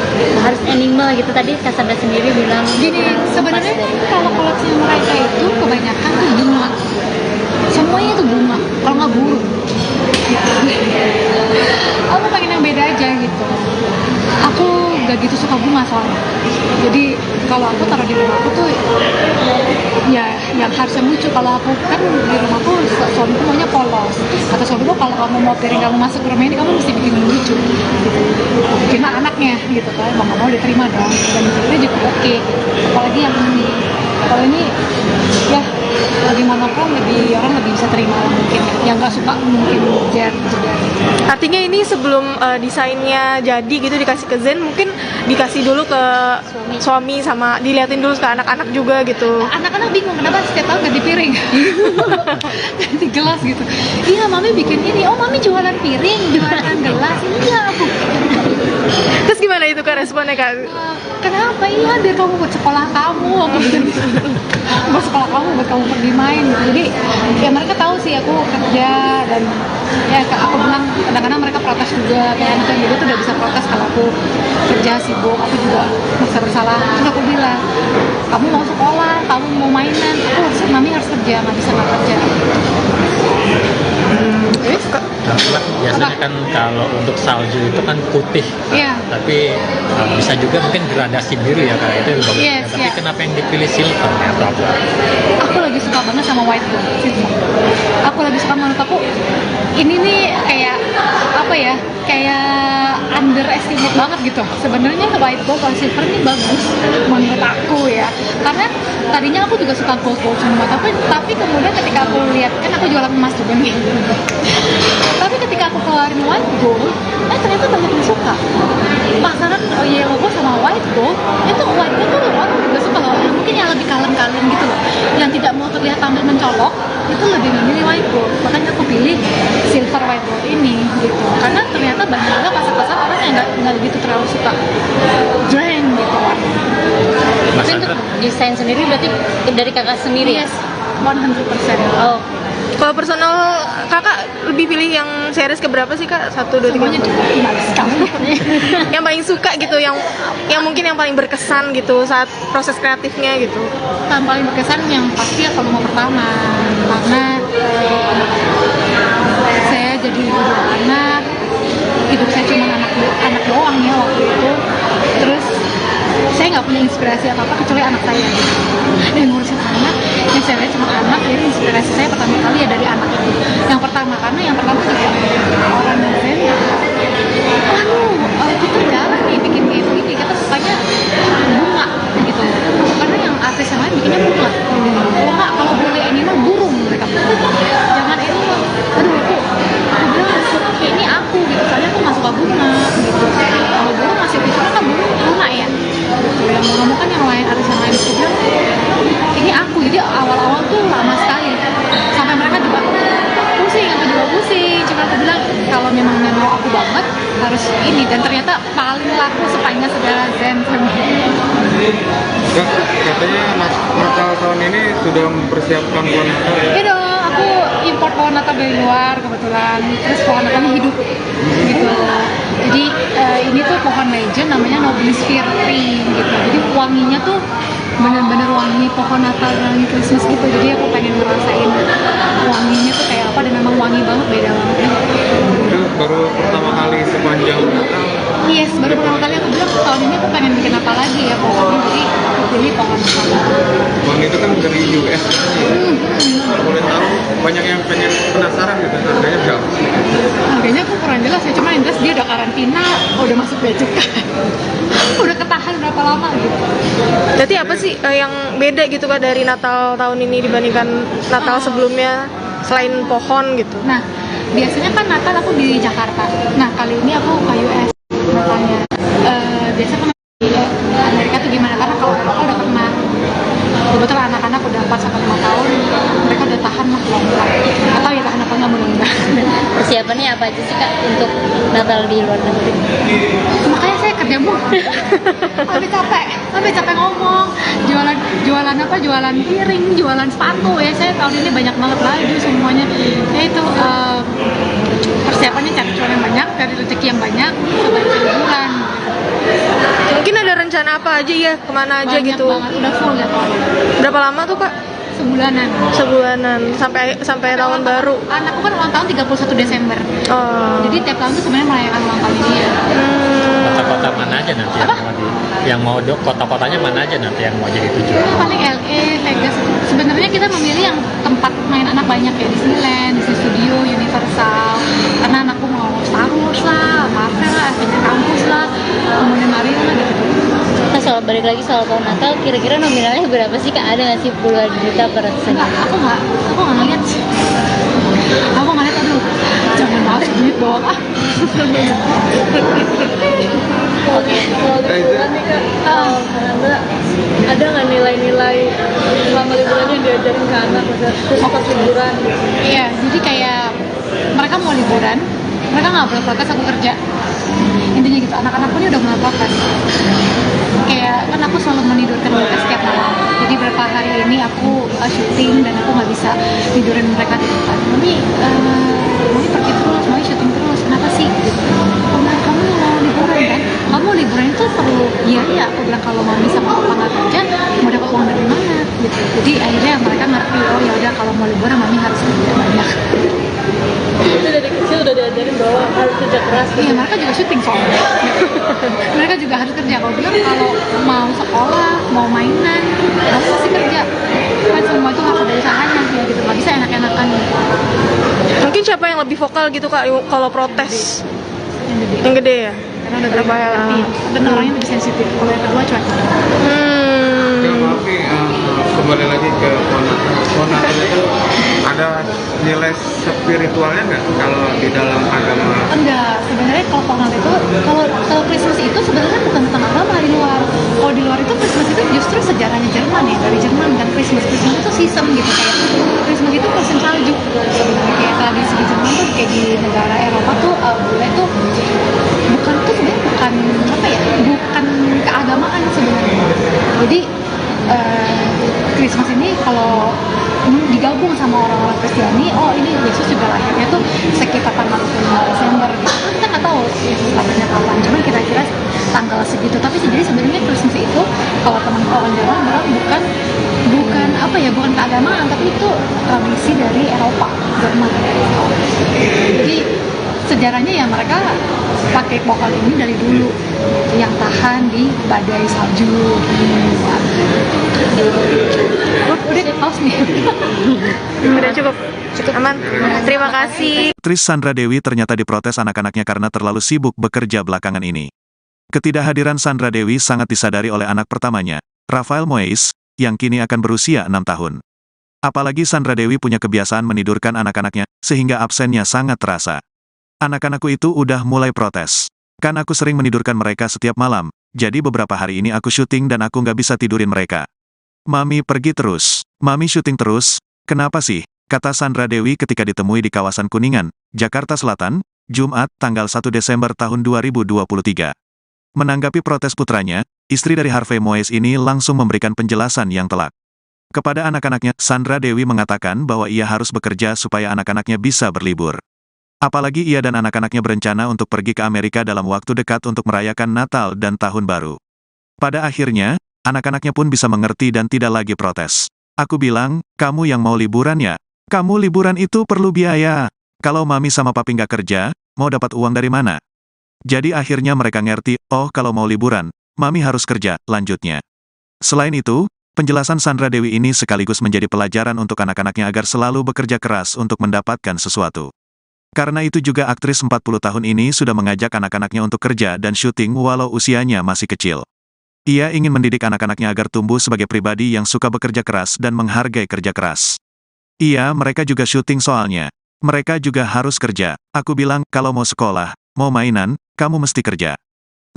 harus animal gitu? Tadi Cassandra sendiri bilang Gini, sebenarnya kalau koleksi mereka itu kebanyakan tuh bunga. Semuanya tuh bunga, kalau nggak burung. Aku pengen yang beda aja gitu. Aku gak gitu suka bunga soalnya. Jadi kalau aku taruh di rumahku tuh ya yang harusnya lucu. Kalau aku kan di rumahku suamiku maunya polos. Kata suamiku kalau kamu mau piring kamu masuk ke rumah ini kamu mesti bikin yang lucu gitu. Bikin anaknya gitu kan. Mau nggak mau diterima dong. Dan itu juga oke. Apalagi yang ini. Kalau ini ya lebih monokrom, orang lebih bisa terima mungkin. Yang nggak suka mungkin jet juga. Artinya ini sebelum desainnya jadi gitu dikasih ke Zen, mungkin dikasih dulu ke suami sama diliatin dulu ke anak-anak juga gitu. Anak-anak bingung kenapa setiap tahun ganti piring, ganti gelas gitu. Iya mami bikin ini, oh mami jualan piring, jualan gelas. Iya aku. Terus gimana itu Kak responnya Kak? Kenapa? Iya biar kamu buat sekolah kamu, buat sekolah kamu, buat kamu pergi main. Jadi ya mereka tahu sih aku kerja, dan ya aku bilang kadang-kadang mereka protes juga, kayak anak yang dulu tuh udah bisa protes kalau aku kerja sibuk, aku juga merasa bersalah. Terus aku bilang kamu mau sekolah, kamu mau mainan, mami harus kerja, nggak bisa nggak kerja. Biasanya kan kalau untuk salju itu kan putih, Iya. tapi bisa juga mungkin gradasi biru ya Kak, itu yang bagus. Yes, Tapi yes. kenapa yang dipilih silver ya, atau apa? Aku lagi suka banget sama white gold. Aku lagi suka, menurut aku ini nih kayak apa ya, kayak underestimate banget gitu. Sebenarnya white gold atau silver ini bagus menurut aku ya, karena tadinya aku juga suka gold semua, tapi kemudian ketika aku lihat, kan aku jualan emas juga nih, tapi ketika aku keluarin white gold, ternyata banyak yang suka. Pasaran yellow gold sama white gold, itu white gold tuh orang juga suka loh, mungkin yang lebih kalem-kalem gitu loh, yang tidak mau terlihat tampil mencolok, itu lebih memilih white gold. Makanya aku pilih silver white gold ini gitu, karena ternyata banyak juga pasar-pasar orang yang nggak begitu terlalu suka jreng gitu. Mas Tapi untuk desain sendiri berarti dari kakak sendiri ya? Yes, 100%. Oh, Kalau personal Kakak lebih pilih yang series keberapa sih Kak? 1, 2, 3, Semuanya 4? juga males sekali. Yang paling suka gitu, yang mungkin yang paling berkesan gitu saat proses kreatifnya gitu. Yang paling berkesan yang pasti ya volume pertama, karena saya jadi ibu dua anak, hidup saya cuma anak doang ya waktu itu. Terus saya nggak punya inspirasi apa-apa kecuali anak saya. Dan ngurusin anak, yang saya lihat cuma anak, jadi inspirasi saya pertama kali ya dari anak itu. Yang pertama, karena yang pertama juga orang yang saya lihat, kita jarang nih bikin kayak begini, kita sukanya bunga gitu. Karena yang artis yang lain bikinnya bunga. Kalau boleh animal burung mereka. Jangan animal. Aduh aku bilang ini aku gitu, soalnya aku nggak suka bunga gitu. Kalau burung masih bisa kan burung bunga ya. Gitu. Yang bunga kan yang lain dan ternyata paling laku sepanjang sejarah Zen. Kak, katanya Natal tahun ini sudah mempersiapkan pohon Natal ya? Iya dong, aku import pohon Natal dari luar kebetulan, terus pohon Natalnya hidup gitu. Jadi ini tuh pohon legend namanya Nobilis Tree gitu. Jadi wanginya tuh bener-bener wangi pohon Natal dan Christmas gitu. Jadi aku pengen ngerasain wanginya tuh kayak apa, dan memang wangi banget, beda banget. Itu baru pertama kali sepanjang Natal. Yes, baru pertama kali aku bilang tahun ini aku pengen bikin apa lagi ya pokoknya, jadi aku pilih pohon Natal. Pohon itu kan dari US. Kalau boleh tahu, banyak yang pengen penasaran gitu, harganya berapa? Harganya aku kurang jelas ya, cuma yang jelas dia udah karantina, udah masuk bea cukai. Udah ketahan berapa lama gitu. Berarti apa sih yang beda gitu Kak dari Natal tahun ini dibandingkan Natal sebelumnya selain pohon gitu? Nah, biasanya kan Natal aku di Jakarta. Nah, kali ini aku ke US Natalnya. Biasa kan di Amerika tuh gimana? Karena kalau Eropa udah pernah, kebetulan anak-anak udah 4-5 tahun, mereka udah tahan lah lompat. Atau ya tahan apa nggak mudah-mudahan. Persiapannya apa aja sih Kak untuk Natal di luar negeri? Makanya saya kerja mulu. Sampai capek ngomong. Jualan apa? Jualan piring, jualan sepatu ya. Saya tahun ini banyak banget lagi semuanya. Ya itu persiapannya cari cuan yang banyak, cari rezeki yang banyak, sebagai liburan. Mungkin ada rencana apa aja ya, kemana aja Banyak gitu? banget, udah full jadwalnya. Berapa lama tuh Kak? Sebulanan. Sebulanan sampai tahun baru. Anakku kan ulang tahun 31 Desember. Oh. Jadi tiap tahun tuh sebenarnya merayakan ulang tahun dia. Kota-kota mana aja nanti yang mau kota-kotanya mana aja nanti yang mau jadi tujuan? Paling LA, Vegas. Sebenarnya kita memilih yang tempat main anak banyak ya, Disneyland, Disney Studio, Universal. Karena anakku mau Star Wars lah, Marvel lah, Adventure Campus lah, kemudian Mario lah gitu. Nah, soal balik lagi soal pohon Natal, kira-kira nominalnya berapa sih Kak? Ada nggak sih puluhan juta per Enggak, aku nggak ngeliat sih. Aku nggak ngeliat, aduh, jangan banget duit doang ah. Oke, kalau liburan nih Kak, Anda ada nggak nilai-nilai selama liburan yang diajarin ke anak, khusus pas liburan gitu? Iya, jadi kayak mereka mau liburan, mereka nggak boleh protes aku kerja. Intinya gitu, anak-anakku ini udah mulai protes. Kayak kan aku selalu menidurkan mereka setiap malam. Jadi beberapa hari ini aku syuting dan aku nggak bisa tidurin mereka di depan. Mami pergi terus, Mami syuting terus. Kenapa sih? Kamu mau liburan kan? Kamu liburan itu perlu biaya. Aku bilang kalau Mami sama Papa nggak kerja, mau dapat uang dari mana? Gitu. Jadi akhirnya mereka ngerti, oh ya udah kalau mau liburan Mami harus kerja banyak. Itu dari kecil udah diajarin bahwa harus kerja keras. Iya, mereka juga syuting soalnya. Mereka juga harus kerja. Kalau bilang kalau mau sekolah, mau mainan, kamu pasti kerja. Kan semua itu harus ada usahanya ya gitu. Nggak bisa enak-enakan gitu. Mungkin siapa yang lebih vokal gitu Kak kalau protes? Yang gede ya? Karena udah berapa ngerti. Dan orangnya lebih sensitif. Kalau yang kedua cuek. Oke, kembali lagi ke pohon Natal. Pohon Natal itu ada nilai spiritualnya nggak kalau di dalam agama? Enggak, sebenarnya kalau pohon Natal itu, kalau Christmas itu sebenarnya bukan tentang agama di luar. Kalau di luar itu Christmas itu justru sejarahnya Jerman ya, dari Jerman. Dan Christmas itu season gitu, kayak Christmas itu musim salju sebenarnya. Kayak tradisi di Jerman tuh, kayak di negara Eropa tuh bule tuh sebenarnya bukan apa ya, bukan keagamaan sebenarnya. Jadi Christmas ini kalau digabung sama orang-orang Kristiani, oh ini Yesus juga lahirnya tuh sekitar tanggal 25 Desember gitu. Kita nggak tahu Yesus lahirnya kapan, cuman kira-kira tanggal segitu. Tapi jadi sebenarnya Christmas itu kalau teman orang Jawa bilang bukan apa ya, bukan keagamaan, tapi itu tradisi dari Eropa, Jerman. Jadi sejarahnya ya mereka pakai pohon ini dari dulu yang tahan di badai salju. Udah haus nih. Udah cukup aman. Terima kasih. Aktris Sandra Dewi ternyata diprotes anak-anaknya karena terlalu sibuk bekerja belakangan ini. Ketidakhadiran Sandra Dewi sangat disadari oleh anak pertamanya, Rafael Moeis, yang kini akan berusia 6 tahun. Apalagi Sandra Dewi punya kebiasaan menidurkan anak-anaknya, sehingga absennya sangat terasa. Anak-anakku itu udah mulai protes. Kan aku sering menidurkan mereka setiap malam, jadi beberapa hari ini aku syuting dan aku nggak bisa tidurin mereka. Mami pergi terus, Mami syuting terus, kenapa sih? Kata Sandra Dewi ketika ditemui di kawasan Kuningan, Jakarta Selatan, Jumat, tanggal 1 Desember tahun 2023. Menanggapi protes putranya, istri dari Harvey Moise ini langsung memberikan penjelasan yang telak. Kepada anak-anaknya, Sandra Dewi mengatakan bahwa ia harus bekerja supaya anak-anaknya bisa berlibur. Apalagi ia dan anak-anaknya berencana untuk pergi ke Amerika dalam waktu dekat untuk merayakan Natal dan Tahun Baru. Pada akhirnya, anak-anaknya pun bisa mengerti dan tidak lagi protes. Aku bilang, kamu yang mau liburan ya? Kamu liburan itu perlu biaya. Kalau mami sama papi nggak kerja, mau dapat uang dari mana? Jadi akhirnya mereka ngerti, oh kalau mau liburan, mami harus kerja, lanjutnya. Selain itu, penjelasan Sandra Dewi ini sekaligus menjadi pelajaran untuk anak-anaknya agar selalu bekerja keras untuk mendapatkan sesuatu. Karena itu juga aktris 40 tahun ini sudah mengajak anak-anaknya untuk kerja dan syuting walau usianya masih kecil. Ia ingin mendidik anak-anaknya agar tumbuh sebagai pribadi yang suka bekerja keras dan menghargai kerja keras. Mereka juga syuting soalnya. Mereka juga harus kerja. Aku bilang, kalau mau sekolah, mau mainan, kamu mesti kerja.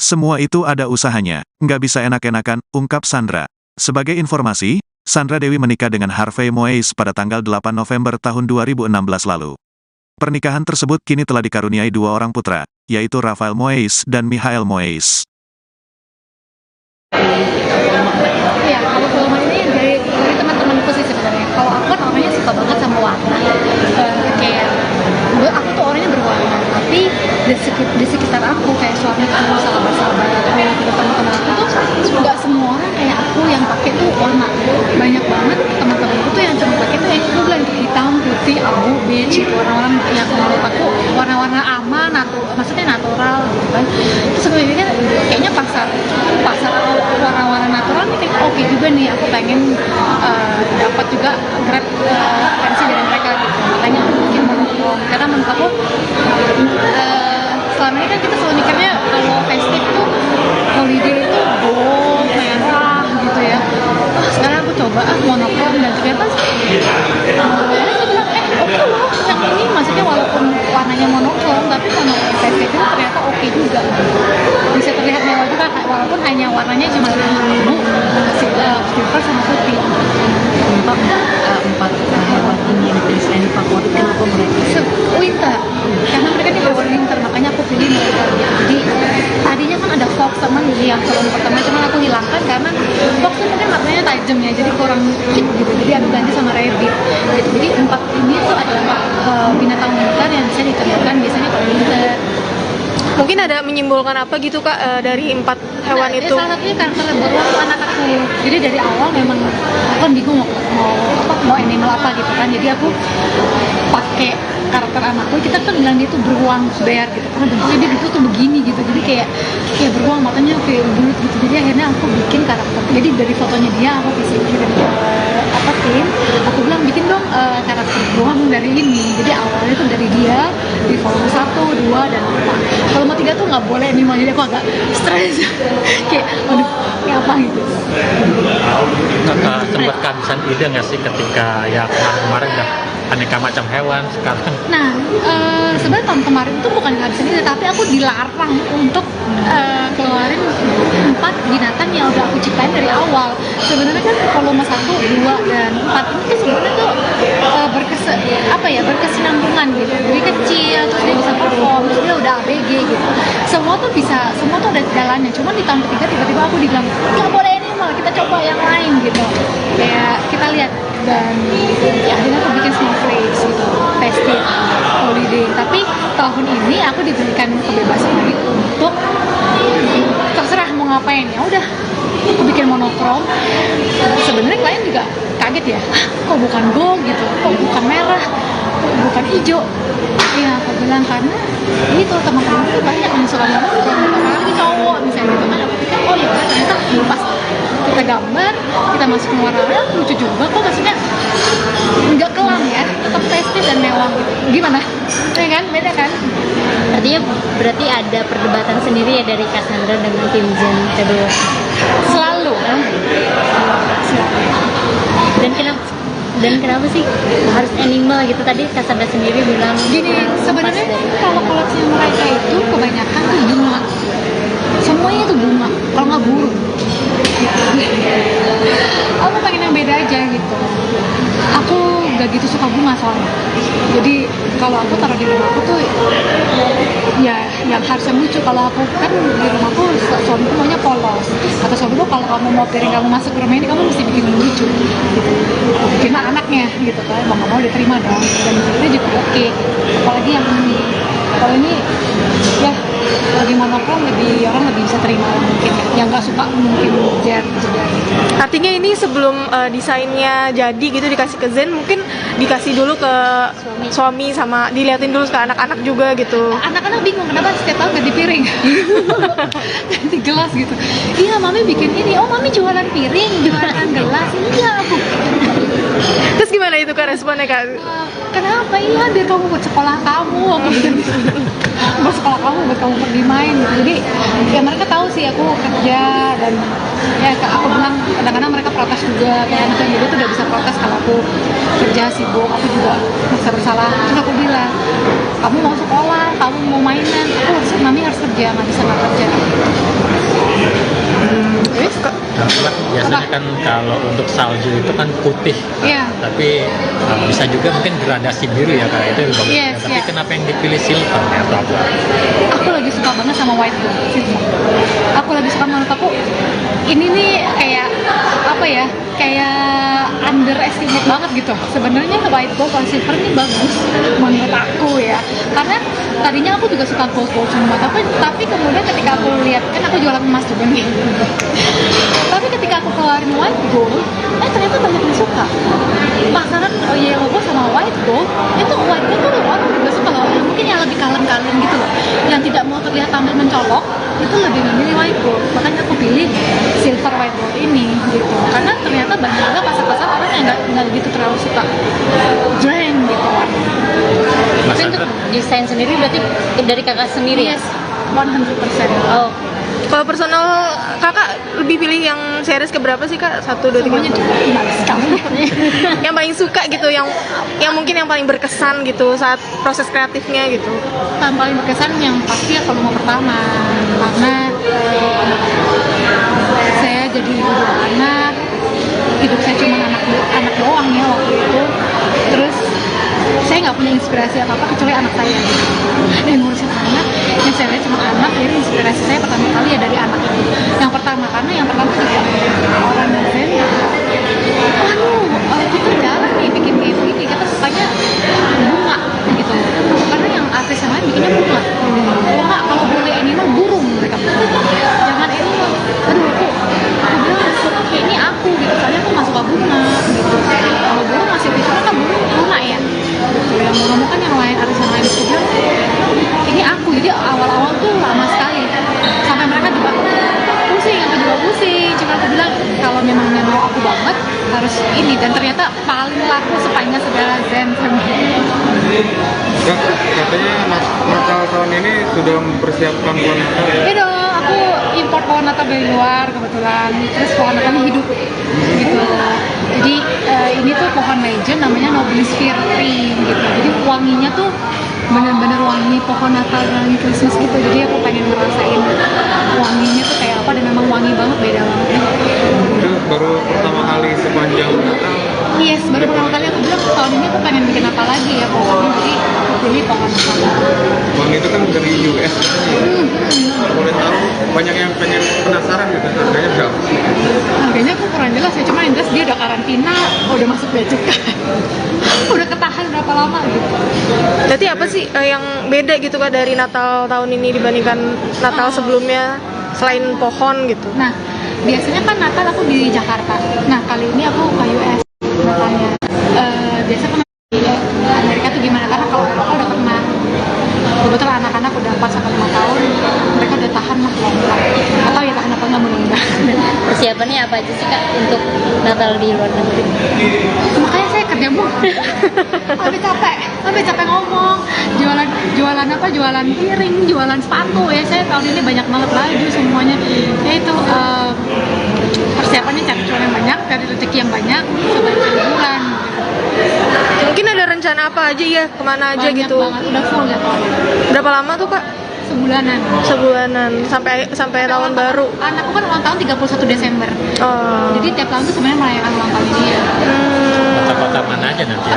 Semua itu ada usahanya, nggak bisa enak-enakan, ungkap Sandra. Sebagai informasi, Sandra Dewi menikah dengan Harvey Moise pada tanggal 8 November tahun 2016 lalu. Pernikahan tersebut kini telah dikaruniai 2 orang putra, yaitu Rafael Moise dan Michael Moise. Iya, kalau film ini dari teman-temanku sih sebenarnya. Kalau aku kan orangnya suka banget sama warna. Kayak aku tuh orangnya berwarna, tapi di sekitar aku kayak suamiku, sahabat-sahabat aku, teman-teman aku tuh nggak semua orang kayak aku yang pakai tuh warna. Banyak banget teman-temanku tuh yang cuma pakai tuh yang aku bilang hitam, putih, abu, beige, gitu. Warna-warna yang menurut aku warna-warna aman, maksudnya natural gitu kan. Terus aku pikir kayaknya pasar warna-warna natural nih kayak oke juga nih, aku pengen dapat juga grab atensi dari mereka gitu. Makanya aku bikin monokrom karena menurut aku selama ini kan kita selalu mikirnya kalau festive tuh holiday itu gold, merah gitu ya. Sekarang aku coba monokrom dan ternyata saya bilang oke loh yang ini, maksudnya walaupun warnanya monokrom tapi monokrom festive itu ternyata oke juga. Bisa terlihat mewah juga walaupun hanya warnanya cuma abu, silver sama putih. Empat hewan ini yang desain favorit, kenapa mereka? Winter, karena mereka ini berwarna winter, makanya aku pilih mereka. Jadi tadinya kan ada fox sama lily yang film pertama, cuma aku hilangkan karena fox itu mungkin warnanya tajam ya, jadi kurang cute gitu. Jadi aku ganti sama rabbit. Gitu. Jadi 4 ini tuh adalah binatang winter yang bisa ditemukan biasanya kalau winter. Mungkin ada menyimpulkan apa gitu Kak dari 4 hewan itu? Salah satunya karakter beruang anak aku. Jadi dari awal memang aku kan bingung mau animal apa gitu kan. Jadi aku pakai karakter anakku. Kita kan bilang dia tuh beruang bear gitu karena bentuknya dia itu tuh begini gitu. Jadi kayak beruang, matanya kayak bulat gitu. Jadi akhirnya aku bikin karakter. Jadi dari fotonya dia aku bisa bikin tim. Aku bilang bikin dong karakter beruang dari ini. Jadi awalnya tuh dari dia di volume 1, 2 dan 4. Kalau mau 3 tuh nggak boleh animal, jadi aku agak stres. Kayak aduh ini apa gitu. Sempat kehabisan ide nggak sih ketika ya kemarin udah aneka macam hewan sekarang? Nah, sebenarnya tahun kemarin tuh bukan kehabisan ide, tapi aku dilarang untuk keluarin 4 binatang yang udah aku ciptain dari awal. Sebenarnya kan volume 1, 2 dan 4 ini tuh sebenarnya tuh berkesinambungan gitu. Jadi kecil, terus dia bisa perform, terus dia udah ABG gitu. Semua tuh ada jalannya. Cuman di tahun ketiga tiba-tiba aku dibilang nggak boleh animal, kita coba yang lain gitu. Kayak kita lihat dan akhirnya aku bikin Snowflakes gitu, festive holiday. Tapi tahun ini aku diberikan kebebasan lagi untuk terserah mau ngapain, ya udah aku bikin monokrom. Sebenarnya klien juga kaget ya, kok bukan gold gitu, kok bukan merah, kok bukan hijau. Ya aku bilang karena itu teman-teman tuh banyak yang suka monokrom, apalagi cowok misalnya gitu kan. Aku pikir oh ya ternyata pas kita gambar, kita masukin warna lucu juga kok, maksudnya nggak kelam ya, tetap festive dan mewah gitu. Gimana? Ya kan, beda kan? Berarti ada perdebatan sendiri ya dari Cassandra dengan tim Zen Februari. Selalu. Dan kenapa sih harus animal gitu? Tadi Cassandra sendiri bilang Gini, sebenarnya kalau koleksinya mereka itu kebanyakan tuh bunga. Semuanya tuh bunga, kalau nggak burung. Aku pengen yang beda aja gitu. Aku nggak gitu suka bunga soalnya. Jadi kalau aku taruh di rumah aku tuh ya yang harusnya lucu. Kalau aku kan di rumahku suamiku maunya polos. Kata suamiku kalau kamu mau piring kamu masuk ke rumah ini kamu mesti bikin lucu gitu. Gimana anaknya gitu kan, mau nggak mau diterima dong. Dan itu juga oke. Apalagi yang ini, kalau ini ya lagi monokrom orang lebih bisa terima lah mungkin ya. Yang nggak suka mungkin jedar. Artinya ini sebelum desainnya jadi gitu dikasih ke Zen, mungkin dikasih dulu ke suami sama diliatin dulu ke anak-anak juga gitu. Anak-anak bingung kenapa setiap tahun ganti piring, ganti gelas gitu. Iya mami bikin ini, oh mami jualan piring, jualan gelas. Iya aku. Terus gimana itu Kak responnya Kak? Kenapa? Iya biar kamu buat sekolah kamu, aku bilang gitu. Buat sekolah kamu, buat kamu pergi main gitu. Jadi ya mereka tahu sih aku kerja dan ya aku bilang kadang-kadang mereka protes juga, kayak anak yang dulu tuh udah bisa protes kalau aku kerja sibuk, aku juga merasa bersalah. Terus aku bilang, kamu mau sekolah, kamu mau mainan, mami harus kerja, nggak bisa nggak kerja. Terus Biasanya kan kalau untuk salju itu kan putih, Iya. tapi bisa juga mungkin gradasi biru ya Kak, itu lebih bagus. Yes, Tapi yes. kenapa yang dipilih silver ya atau apa? Aku lagi suka banget sama white gold silver. Aku lagi suka, menurut aku ini nih kayak apa ya, kayak underestimate banget gitu. Sebenarnya white gold dan silver ini bagus menurut aku ya, karena tadinya aku juga suka gold semua, tapi kemudian ketika aku lihat, kan aku jualan emas juga nih, tapi ketika aku keluarin white gold, ternyata banyak yang suka. Pasaran yellow gold sama white gold, itu white gold tuh orang juga suka loh, mungkin yang lebih kalem-kalem gitu loh, yang tidak mau terlihat tampil mencolok, itu lebih memilih white gold. Makanya aku pilih silver white gold ini gitu, karena ternyata banyak juga pasar-pasar orang yang nggak gitu terlalu suka jreng gitu warnanya. Tapi untuk desain sendiri berarti dari kakak sendiri? Yes, 100%. Oh, Kalau personal Kakak lebih pilih yang series keberapa sih Kak? 1, 2, 3, Semuanya 4? cukup bagus sekali. Yang paling suka gitu, yang mungkin yang paling berkesan gitu saat proses kreatifnya gitu. Yang paling berkesan yang pasti ya volume pertama, karena saya jadi ibu dua anak, hidup saya cuma anak doang ya waktu itu. Terus saya nggak punya inspirasi apa-apa kecuali anak saya. Dan ngurusin anak, yang saya lihat cuma anak, jadi inspirasi saya pertama kali ya dari anak itu. Yang pertama, karena yang pertama juga orang Zen, kita jarang nih bikin kayak begini, kita sukanya bunga gitu. Karena yang artis yang lain bikinnya bunga. Bunga kalau boleh animal burung mereka. Jangan animal. Aduh aku bilang kayak ini aku gitu, soalnya aku nggak suka bunga gitu. Kalau burung masih bisa kan burung lunak ya. Gitu. Yang bunga kan yang lain, artis yang lain itu bilang ini aku. Jadi awal-awal tuh lama sekali sampai mereka juga pusing, aku juga pusing. Cuma aku bilang kalau memang mau aku banget harus ini, dan ternyata paling laku sepanjang segala Zen. Kak, katanya Natal tahun ini sudah mempersiapkan pohon Natal ya? Iya dong, aku import pohon Natal dari luar kebetulan. Terus pohon Natalnya hidup gitu. Jadi ini tuh pohon legend namanya Nobilis Firpi gitu. Jadi wanginya tuh bener-bener wangi pohon Natal dan Christmas gitu. Jadi aku pengen ngerasain wanginya tuh kayak apa, dan memang wangi banget, beda banget. Itu baru pertama kali sepanjang Natal. Yes, baru pertama kali aku bilang tahun ini aku pengen bikin apa lagi ya pohonnya, jadi aku pilih pohon Natal. Pohon itu kan dari US katanya. Kalau boleh tahu, banyak yang pengen penasaran gitu, harganya berapa? Harganya aku kurang jelas ya, cuma yang jelas dia udah karantina, udah masuk bea cukai. Udah ketahan berapa lama gitu. Berarti apa sih yang beda gitu Kak dari Natal tahun ini dibandingkan Natal sebelumnya selain pohon gitu? Nah, biasanya kan Natal aku di Jakarta. Nah, kali ini aku ke US Natalnya. Biasa kan di Amerika tuh gimana? Karena kalau Eropa udah pernah, kebetulan anak-anak udah 4-5 tahun, mereka udah tahan lah lompat. Atau ya tahan apa nggak mudah-mudahan. persiapannya apa aja sih kak untuk Natal di luar negeri? Makanya saya kerja mulu. Sampai capek ngomong. Jualan apa? Jualan piring, jualan sepatu ya. Saya tahun ini banyak banget baju semuanya. Ya itu persiapannya cari cuan yang banyak, cari rezeki yang banyak, sebanyak liburan. Mungkin ada rencana apa aja ya, kemana aja Banyak gitu? banget, udah full ya tahun. Berapa lama tuh Kak? Sebulanan. Sebulanan sampai tahun baru. Anakku kan ulang tahun 31 Desember. Oh. Jadi tiap tahun tuh sebenarnya merayakan ulang tahun ini ya. kota-kota mana aja nanti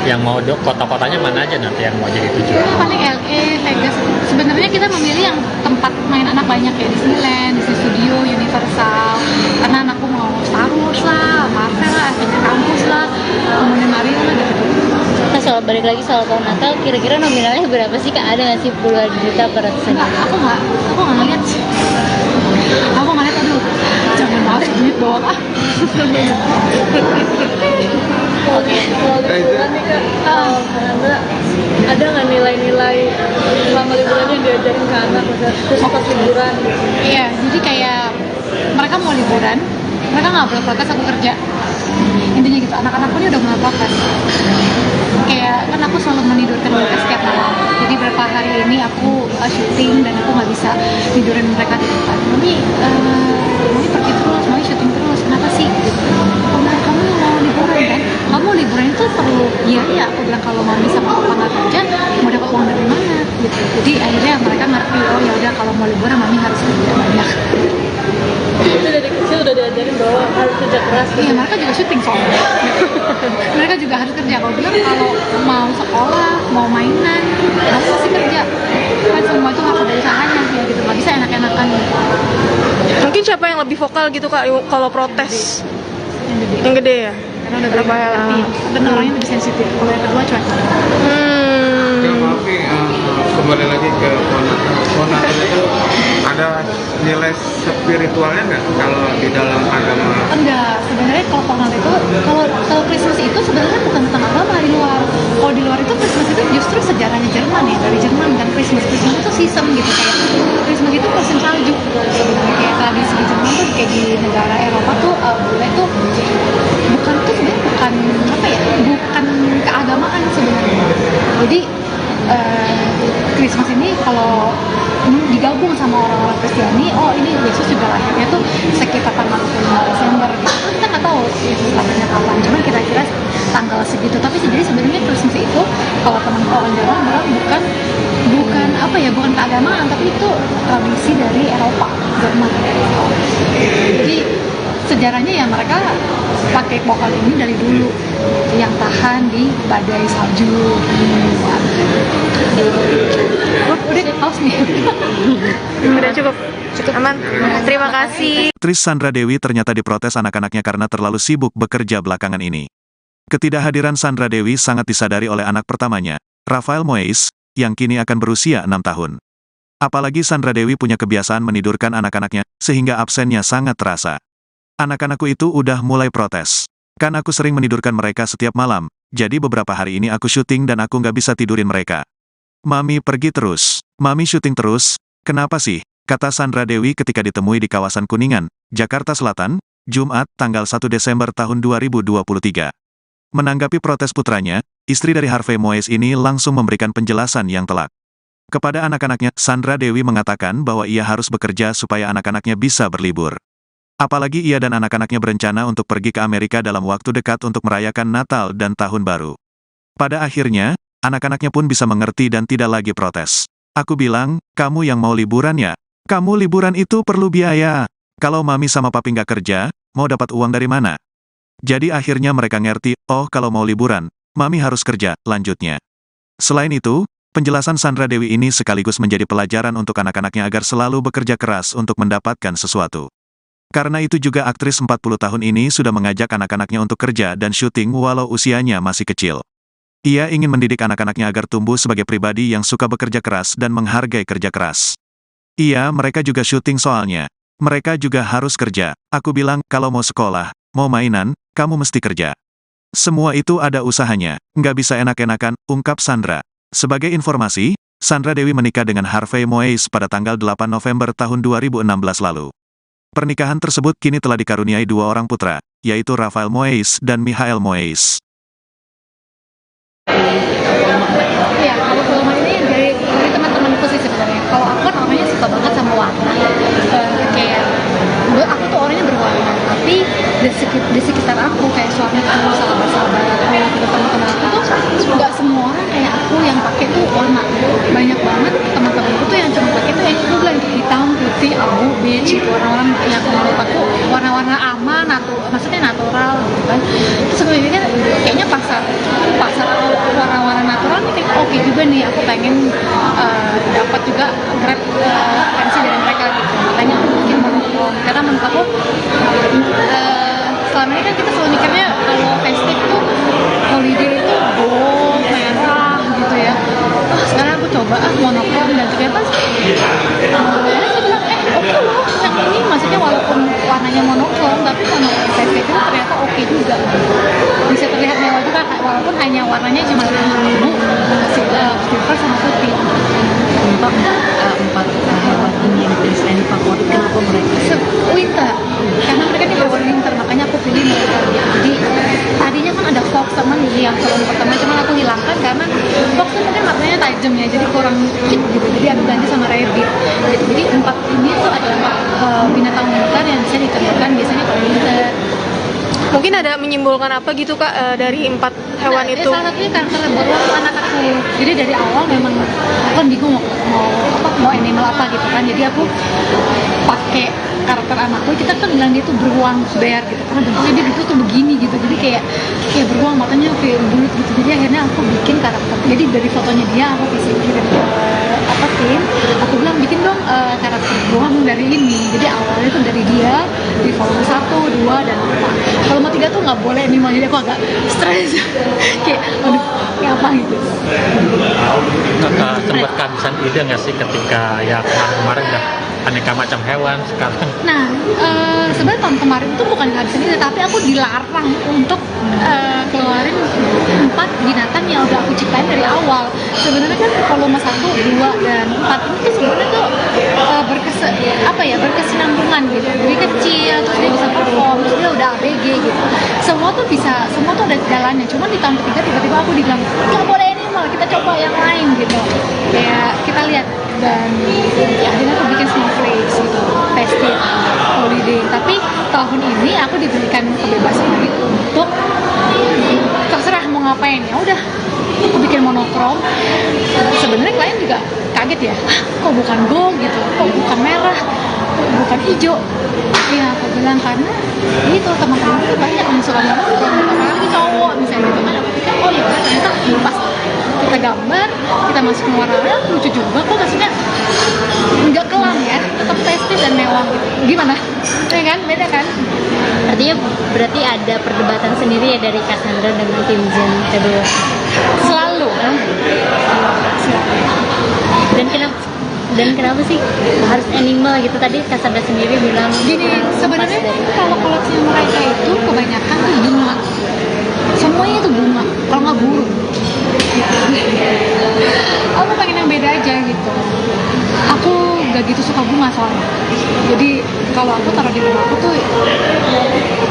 yang mau kota-kotanya mana aja nanti yang mau jadi tujuan? Paling LA, Vegas. Sebenarnya kita memilih yang tempat main anak banyak ya, Disneyland, Disney Studio, Universal. Karena anakku mau Star Wars lah, Marvel lah, Adventure Campus lah, kemudian Mario lah gitu. Nah, soal balik lagi soal tahun Natal, kira-kira nominalnya berapa sih Kak? Ada nggak sih puluhan juta per ratusan Enggak, juta? aku nggak ngeliat sih. Aku ngeliat, aduh, jangan banget duit doang ah. Oke, kalau liburan nih Kak, Anda ada nggak nilai-nilai selama liburan yang diajarin ke anak, terus pas liburan gitu? Iya, jadi kayak mereka mau liburan, mereka nggak boleh protes aku kerja. Intinya gitu, anak-anakku ini udah mulai protes. Kayak kan aku selalu menidurkan mereka setiap malam. Jadi beberapa hari ini aku syuting dan aku nggak bisa tidurin mereka di depan. Mami pergi terus, mami syuting terus. Kenapa sih? Kamu mau liburan kan? Kamu liburan itu perlu biaya. Aku bilang kalau mami sama papa nggak kerja, mau dapat uang dari mana? Gitu. Jadi akhirnya mereka ngerti, oh ya udah kalau mau liburan mami harus kerja banyak. Itu dari kecil udah diajarin bahwa harus kerja keras Iya, mereka juga syuting soalnya. Mereka juga harus kerja. Kalau bilang kalau mau sekolah, mau mainan, harus pasti kerja. Kan semua itu harus ada usahanya ya gitu. Nggak bisa enak-enakan. Mungkin siapa yang lebih vokal gitu Kak kalau protes? Yang gede ya? Karena udah berapa ngerti. Dan orangnya lebih sensitif. Kalau yang kedua cuek. Ya, maaf nih, kembali lagi ke Natal itu ada nilai spiritualnya nggak kalau di dalam agama? Enggak, sebenarnya kalau Natal itu, kalau Christmas itu sebenarnya bukan tentang agama di luar. Kalau di luar itu Christmas itu justru sejarahnya Jerman ya, dari Jerman. Dan Christmas itu season gitu, kayak Christmas itu musim salju sebenarnya. Kayak tradisi di Jerman tuh kayak di negara Eropa tuh bule tuh bukan tuh sebenarnya bukan apa ya, bukan keagamaan sebenarnya. Jadi Christmas ini kalau digabung sama orang-orang Kristiani, oh ini Yesus juga lahirnya tuh sekitar tanggal 25 Desember gitu. Kita nggak tahu Yesus lahirnya kapan, cuman kira-kira tanggal segitu. Tapi jadi sebenarnya Christmas itu kalau teman orang Jawa bilang bukan apa ya, bukan keagamaan, tapi itu tradisi dari Eropa, Jerman. Jadi sejarahnya ya mereka pakai pokal ini dari dulu yang tahan di badai salju. Udah haus nih. Udah cukup aman. Terima kasih. Aktris Sandra Dewi ternyata diprotes anak-anaknya karena terlalu sibuk bekerja belakangan ini. Ketidakhadiran Sandra Dewi sangat disadari oleh anak pertamanya, Rafael Moeis, yang kini akan berusia 6 tahun. Apalagi Sandra Dewi punya kebiasaan menidurkan anak-anaknya, sehingga absennya sangat terasa. Anak-anakku itu udah mulai protes. Kan aku sering menidurkan mereka setiap malam, jadi beberapa hari ini aku syuting dan aku nggak bisa tidurin mereka. Mami pergi terus, mami syuting terus, kenapa sih? Kata Sandra Dewi ketika ditemui di kawasan Kuningan, Jakarta Selatan, Jumat, tanggal 1 Desember tahun 2023. Menanggapi protes putranya, istri dari Harvey Moeis ini langsung memberikan penjelasan yang telak. Kepada anak-anaknya, Sandra Dewi mengatakan bahwa ia harus bekerja supaya anak-anaknya bisa berlibur. Apalagi ia dan anak-anaknya berencana untuk pergi ke Amerika dalam waktu dekat untuk merayakan Natal dan Tahun Baru. Pada akhirnya, anak-anaknya pun bisa mengerti dan tidak lagi protes. Aku bilang, kamu yang mau liburan ya? Kamu liburan itu perlu biaya. Kalau mami sama papi nggak kerja, mau dapat uang dari mana? Jadi akhirnya mereka ngerti, oh kalau mau liburan, mami harus kerja, lanjutnya. Selain itu, penjelasan Sandra Dewi ini sekaligus menjadi pelajaran untuk anak-anaknya agar selalu bekerja keras untuk mendapatkan sesuatu. Karena itu juga aktris 40 tahun ini sudah mengajak anak-anaknya untuk kerja dan syuting walau usianya masih kecil. Ia ingin mendidik anak-anaknya agar tumbuh sebagai pribadi yang suka bekerja keras dan menghargai kerja keras. Mereka juga syuting soalnya. Mereka juga harus kerja. Aku bilang, kalau mau sekolah, mau mainan, kamu mesti kerja. Semua itu ada usahanya, nggak bisa enak-enakan, ungkap Sandra. Sebagai informasi, Sandra Dewi menikah dengan Harvey Moeis pada tanggal 8 November tahun 2016 lalu. Pernikahan tersebut kini telah dikaruniai 2 orang putra, yaitu Rafael Moeis dan Michael Moeis. Ya, kalau filman ini dari teman-temanku sih sebenarnya. Kalau aku kan orangnya suka banget sama warna. Kayak aku tuh orangnya berwarna, tapi di sekitar aku kayak suamiku, sahabat-sahabatku, gitu, teman-teman aku tuh nggak semua orang kayak aku yang pakai tuh warna. Banyak banget teman-temanku tuh yang cuma pakai tuh yang aku bilang hitam, putih, abu, beige, gitu. Warna-warna yang menurut aku warna-warna aman, maksudnya natural gitu kan. Terus aku mikir nih aku pengen dapat juga grab atensi dari mereka gitu, makanya aku bikin monokrom karena menurut aku selama ini kan kita selalu mikirnya kalau festive tuh holiday itu gold merah gitu ya. Sekarang aku coba monokrom dan ternyata saya bilang oke loh yang ini, maksudnya walaupun warnanya monokrom tapi monokrom festive itu ternyata oke juga, bisa terlihat mewah juga walaupun hanya warnanya cuma biru, silver sama putih. Empat hewan ini yang desain favorit, kenapa mereka? Winter, karena mereka ini berwarna winter, makanya aku pilih mereka. Jadi tadinya kan ada fox sama nih yang tahun pertama, cuma aku hilangkan karena fox itu mungkin matanya tajam ya, jadi kurang cute gitu. Jadi aku ganti sama rabbit. Gitu. Jadi empat ini tuh adalah binatang winter yang bisa ditemukan biasanya pada winter. Mungkin ada menyimpulkan apa gitu Kak dari 4 hewan itu? Salah satunya karakter beruang anak aku. Jadi dari awal memang aku kan bingung mau animal apa gitu kan. Jadi aku pakai karakter anakku, kita kan bilang dia tuh beruang bear gitu karena bentuknya dia gitu tuh begini gitu. Jadi kayak beruang, matanya kayak bulat gitu. Jadi akhirnya aku bikin karakter. Jadi dari fotonya dia aku bisa kirim ke tim. Aku bilang bikin dong karakter beruang dari ini. Jadi awalnya tuh dari dia di volume 1, 2 dan 4. Kalau mau 3 tuh nggak boleh animal, jadi aku agak stres. kayak aduh kayak apa gitu. Sempat kehabisan ide nggak sih ketika ya kemarin udah aneka macam hewan sekarang? Nah, sebenarnya tahun kemarin itu bukan kehabisan ide, tapi aku dilarang untuk keluarin 4 binatang yang udah aku ciptain dari awal. Sebenarnya kan volume 1, 2 dan 4 ini tuh sebenarnya tuh berkesinambungan gitu. Jadi kecil, terus dia bisa perform, terus dia udah ABG gitu. Semua tuh ada jalannya. Cuman di tahun ketiga tiba-tiba aku dibilang nggak boleh animal, kita coba yang lain gitu. Kayak kita lihat dan ya, akhirnya aku bikin snowflakes gitu, festive holiday. Tapi tahun ini aku diberikan kebebasan gitu untuk terserah mau ngapain, ya udah aku bikin monokrom. Sebenarnya klien juga kaget ya, kok bukan gold gitu, kok bukan merah, kok bukan hijau. Ya aku bilang karena itu teman-teman itu banyak yang suka monokrom, apalagi cowok misalnya gitu kan. Aku pikir oh ya udah ternyata pas kita gambar, kita masukin warna lucu juga kok, maksudnya nggak kelam ya, tetap festive dan mewah gitu. Gimana? Ya kan, beda kan? Artinya berarti ada perdebatan sendiri ya dari Cassandra dengan tim Zen kedua. Selalu. Dan kenapa sih harus animal gitu? Tadi Cassandra sendiri bilang Gini, sebenarnya kalau koleksi mereka itu kebanyakan tuh bunga. Semuanya itu bunga, kalau nggak burung. Aku pengen yang beda aja gitu. Aku gak gitu suka bunga soalnya. Jadi kalau aku taruh di rumah aku tuh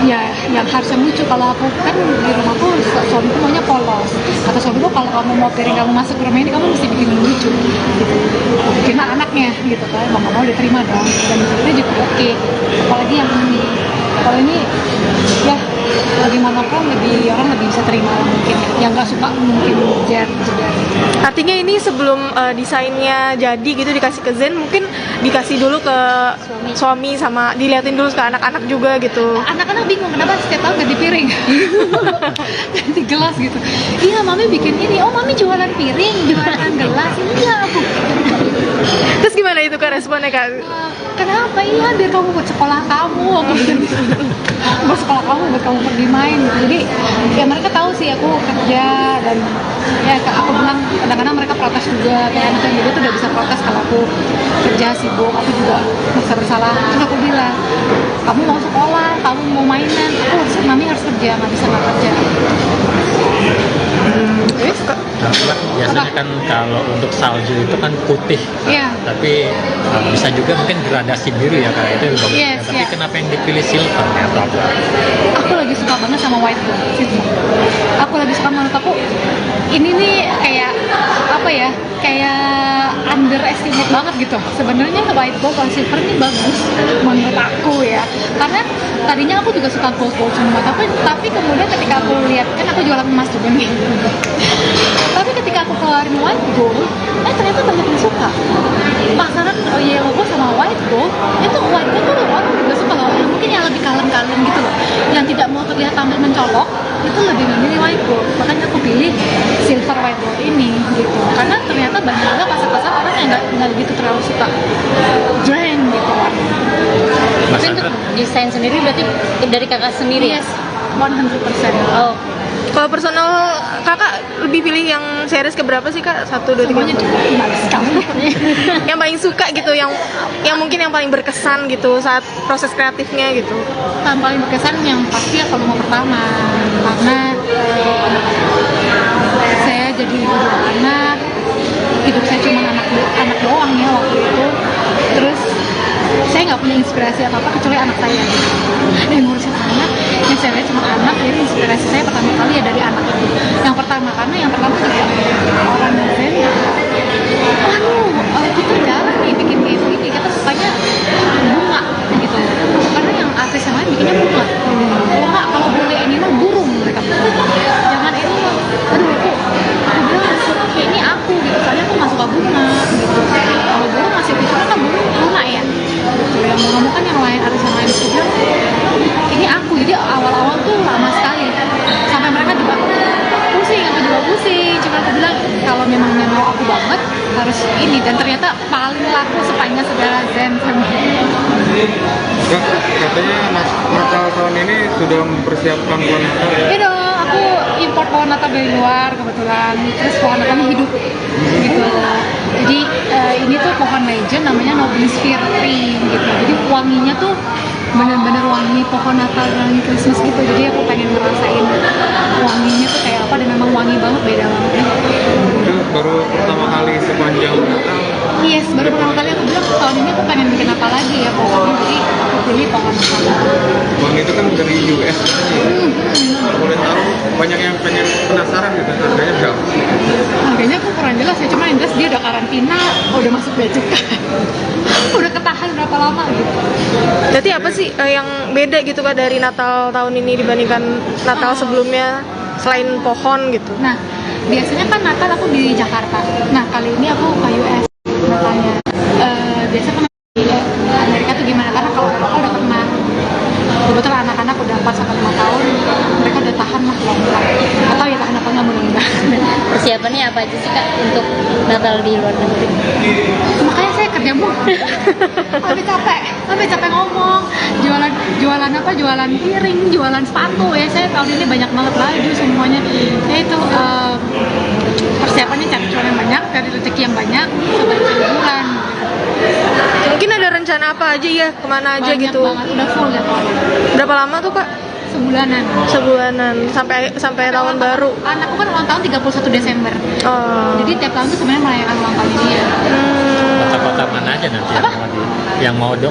ya yang harus yang lucu. Kalau aku kan di rumahku suamiku maunya polos. Kata suamiku kalau kamu mau piring kamu masuk ke rumah ini kamu mesti bikin yang lucu gitu. Bikin anaknya gitu kan. Mau nggak mau diterima dong. Dan itu juga oke. Apalagi yang ini. Kalau ini ya lebih monokrom, orang lebih bisa terima mungkin ya. Yang nggak suka mungkin jedar. Artinya ini sebelum desainnya jadi gitu dikasih ke Zen, mungkin dikasih dulu ke suami sama diliatin dulu ke anak-anak juga gitu. Anak-anak bingung kenapa setiap tahun ganti piring, ganti gelas gitu. Iya mami bikin ini, oh mami jualan piring, jualan gelas, iya aku. Terus gimana itu Kak responnya Kak? Kenapa? Iya biar kamu buat sekolah kamu, aku bilang gitu. Buat sekolah kamu, buat kamu pergi main. Jadi ya mereka tahu sih aku kerja dan ya aku bilang kadang-kadang mereka protes juga. Kayak anak yang juga tuh udah bisa protes kalau aku kerja sibuk, aku juga merasa bersalah. Terus aku bilang, kamu mau sekolah, kamu mau mainan, mami harus kerja, nggak bisa nggak kerja. Biasanya kan kalau untuk salju itu kan putih, Iya. tapi bisa juga mungkin gradasi biru ya Kak, itu bagus. Yes, Tapi yeah. kenapa yang dipilih silver atau apa? Aku lagi suka banget sama white gold gitu. Aku lagi suka, menurut aku ini nih kayak apa ya, kayak underestimate banget gitu. Sebenarnya white gold atau silver ini bagus menurut aku ya, karena tadinya aku juga suka gold semua, tapi kemudian ketika aku lihat, kan aku jualan emas juga nih, tapi ketika aku keluarin white gold, ternyata banyak yang suka. Pasaran yellow gold sama white gold, itu white gold tuh orang juga suka loh, yang mungkin yang lebih kalem-kalem gitu loh, yang tidak mau terlihat tampil mencolok, itu lebih memilih white gold. Makanya aku pilih silver white gold ini gitu, karena ternyata banyak juga pasar-pasar orang yang nggak gitu terlalu suka jreng gitu warna. Mas Tapi untuk Sandra, desain sendiri berarti dari kakak sendiri ya? Yes, 100%. Oh, Kalau personal kakak lebih pilih yang series keberapa sih kak? 1, 2, 3, Semuanya juga bagus sekali. yang paling suka gitu, yang mungkin yang paling berkesan gitu saat proses kreatifnya gitu. Yang paling berkesan yang pasti ya kalau mau pertama, karena saya jadi ibu dua anak, hidup saya cuma anak doang ya waktu itu. Terus saya nggak punya inspirasi apa apa kecuali anak saya. Yang ngurusin anak, yang saya lihat cuma anak, jadi inspirasi saya pertama kali ya dari anak itu. Yang pertama juga orang Zen. Kita jarang nih bikin kayak gini, kita sukanya bunga gitu. Karena yang artis yang lain bikinnya bunga. Kalau boleh animal burung mereka. Jangan animal. Aduh aku bilang kayak ini aku gitu. Soalnya aku nggak suka bunga gitu. Kalau burung masih bisa kan burung lunak ya. Gitu. Yang bunga kan yang lain artis yang lain itu bilang ini aku. Jadi awal-awal tuh lama sekali sampai mereka juga pusing, aku juga pusing. Cuma aku bilang kalau memang mau aku banget harus ini, dan ternyata paling laku sepanjang segala Zen Family. Katanya Natal tahun ini sudah mempersiapkan pohon Natal ya? Iya dong, aku import pohon Natal dari luar kebetulan. Terus pohon Natalnya hidup gitu. Jadi ini tuh pohon legend namanya Nobilis Firpi gitu. Jadi wanginya tuh bener-bener wangi pohon Natal, wangi Christmas gitu. Jadi aku pengen ngerasain wanginya tuh kayak apa, dan memang wangi banget, beda banget. Itu baru pertama kali sepanjang Natal. Yes, baru pertama kali aku bilang tahun ini aku pengen bikin apa lagi ya pohonnya, jadi aku pilih pohon Natal. Pohon itu kan dari US katanya ya? Kalau boleh tahu, banyak yang pengen penasaran gitu, harganya berapa? Harganya aku kurang jelas ya, cuma yang jelas dia udah karantina, udah masuk bea cukai. Udah ketahan berapa lama gitu. Berarti apa sih yang beda gitu kak dari Natal tahun ini dibandingkan Natal sebelumnya selain pohon gitu? Nah, biasanya kan Natal aku di Jakarta. Nah, kali ini aku ke US Natalnya. Biasa kan di Amerika tuh gimana? Karena kalau Eropa udah pernah, kebetulan anak-anak udah 4-5 tahun, mereka udah tahan lah lompat. Atau ya tahan apa nggak mudah-mudahan. persiapannya apa aja sih kak untuk Natal di luar negeri? Makanya saya kerja mulu. sampai capek ngomong. Jualan piring, jualan sepatu ya. Saya tahun ini banyak banget baju semuanya. Ya itu persiapannya cari cuan yang banyak, cari rezeki yang banyak, sampai liburan. Mungkin ada rencana apa aja ya, kemana aja Banyak gitu? banget, udah full ya pokoknya. Berapa lama tuh kak? Sebulanan. Sebulanan sampai tahun baru. Anakku kan ulang tahun 31 Desember. Oh. Jadi tiap tahun tuh sebenarnya merayakan ulang tahun dia. kota-kota mana aja nanti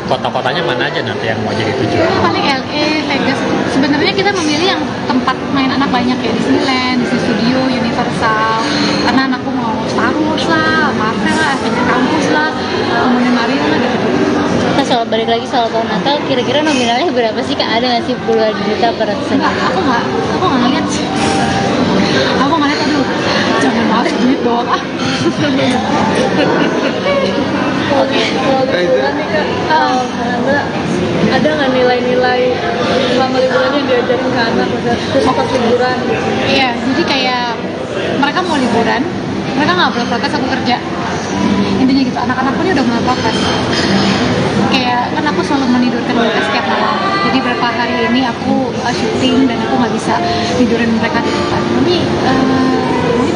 kota-kotanya mana aja nanti yang mau jadi tujuan? Paling LA, Vegas. Sebenarnya kita memilih yang tempat main anak banyak ya, Disneyland, Disney Studio, Universal. Karena anakku mau Star Wars lah, Marvel lah, Adventure Campus lah, kemudian Mario lah gitu. Nah, soal balik lagi soal pohon Natal, kira-kira nominalnya berapa sih kak? Ada nggak sih puluhan juta per ratusan Enggak, juta? aku nggak ngeliat sih. Aku ngeliat, aduh, jangan banget duit doang ah. Oke, kalau liburan nih kak, Anda ada nggak nilai-nilai selama liburan yang diajarin ke anak terus pas liburan gitu? Iya, jadi kayak mereka mau liburan, mereka nggak boleh protes aku kerja. Intinya gitu, anak-anak pun udah mulai protes. Kayak kan aku selalu menidurkan mereka setiap malam. Jadi beberapa hari ini aku syuting dan aku nggak bisa tidurin mereka di depan. Mami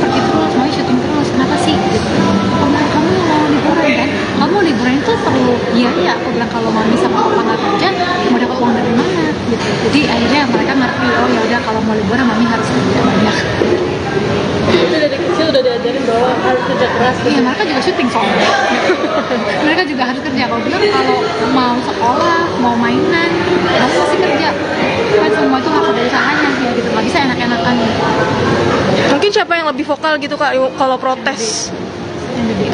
pergi terus, Mami syuting terus. Kenapa sih? Gitu. Kamu mau liburan kan? Kamu liburan itu perlu biaya. Aku bilang kalau Mami sama Papa nggak kerja, mau dapat uang dari mana? Gitu. Jadi akhirnya mereka ngerti, oh ya udah kalau mau liburan Mami harus kerja banyak. Itu dari kecil udah diajarin bahwa harus kerja keras Iya, mereka juga syuting soalnya. Mereka juga harus kerja. Kalau bilang kalau mau sekolah, mau mainan, kamu pasti kerja. Kan semua itu harus ada usahanya ya gitu. Nggak bisa enak-enakan gitu. Mungkin siapa yang lebih vokal gitu kak kalau protes?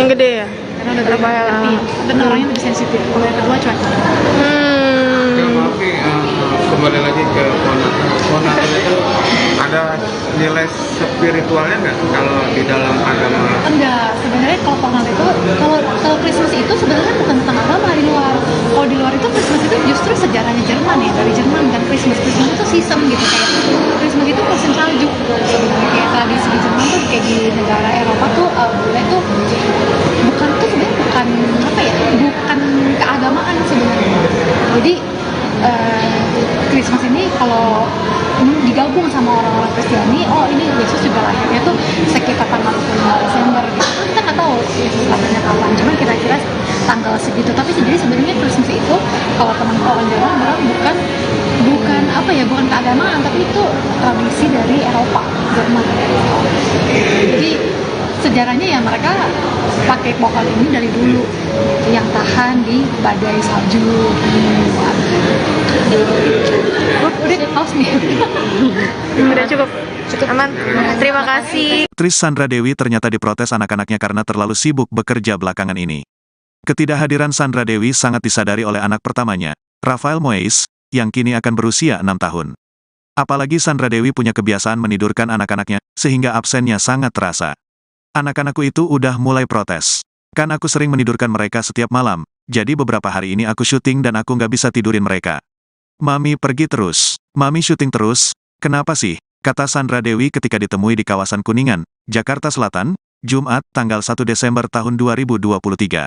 Yang gede ya? Karena udah berapa ngerti. Dan orangnya lebih sensitif. Kalau yang kedua cuek. Ya, maaf nih, kembali lagi ke pohon Natal. Pohon Natal itu ada nilai spiritualnya nggak kalau di dalam agama? Enggak, sebenarnya kalau pohon itu, kalau Christmas itu sebenarnya bukan tentang agama di luar. Kalau di luar itu Christmas itu justru sejarahnya Jerman ya, dari Jerman kan Christmas itu season gitu, kayak Christmas itu musim salju. Sebenarnya kayak tradisi di Jerman tuh kayak di negara Eropa tuh boleh tuh bukan apa ya, bukan keagamaan sebenarnya. Jadi Christmas ini kalau digabung sama orang-orang Kristiani, oh ini Yesus juga lahirnya tuh sekitar tanggal 25 Desember gitu. Kita nggak tahu Yesus lahirnya kapan, cuman kira-kira tanggal segitu. Tapi sebenarnya Christmas itu kalau teman-teman bilang bukan apa ya, bukan keagamaan, tapi itu tradisi dari Eropa, Jerman. Jadi sejarahnya ya mereka pakai pohon ini dari dulu yang tahan di badai salju. Udah haus nih. Udah cukup aman. Terima kasih. Aktris Sandra Dewi ternyata diprotes anak-anaknya karena terlalu sibuk bekerja belakangan ini. Ketidakhadiran Sandra Dewi sangat disadari oleh anak pertamanya, Rafael Moeis, yang kini akan berusia 6 tahun. Apalagi Sandra Dewi punya kebiasaan menidurkan anak-anaknya, sehingga absennya sangat terasa. Anak-anakku itu udah mulai protes. Kan aku sering menidurkan mereka setiap malam, jadi beberapa hari ini aku syuting dan aku nggak bisa tidurin mereka. Mami pergi terus. Mami syuting terus. Kenapa sih? Kata Sandra Dewi ketika ditemui di kawasan Kuningan, Jakarta Selatan, Jumat, tanggal 1 Desember tahun 2023.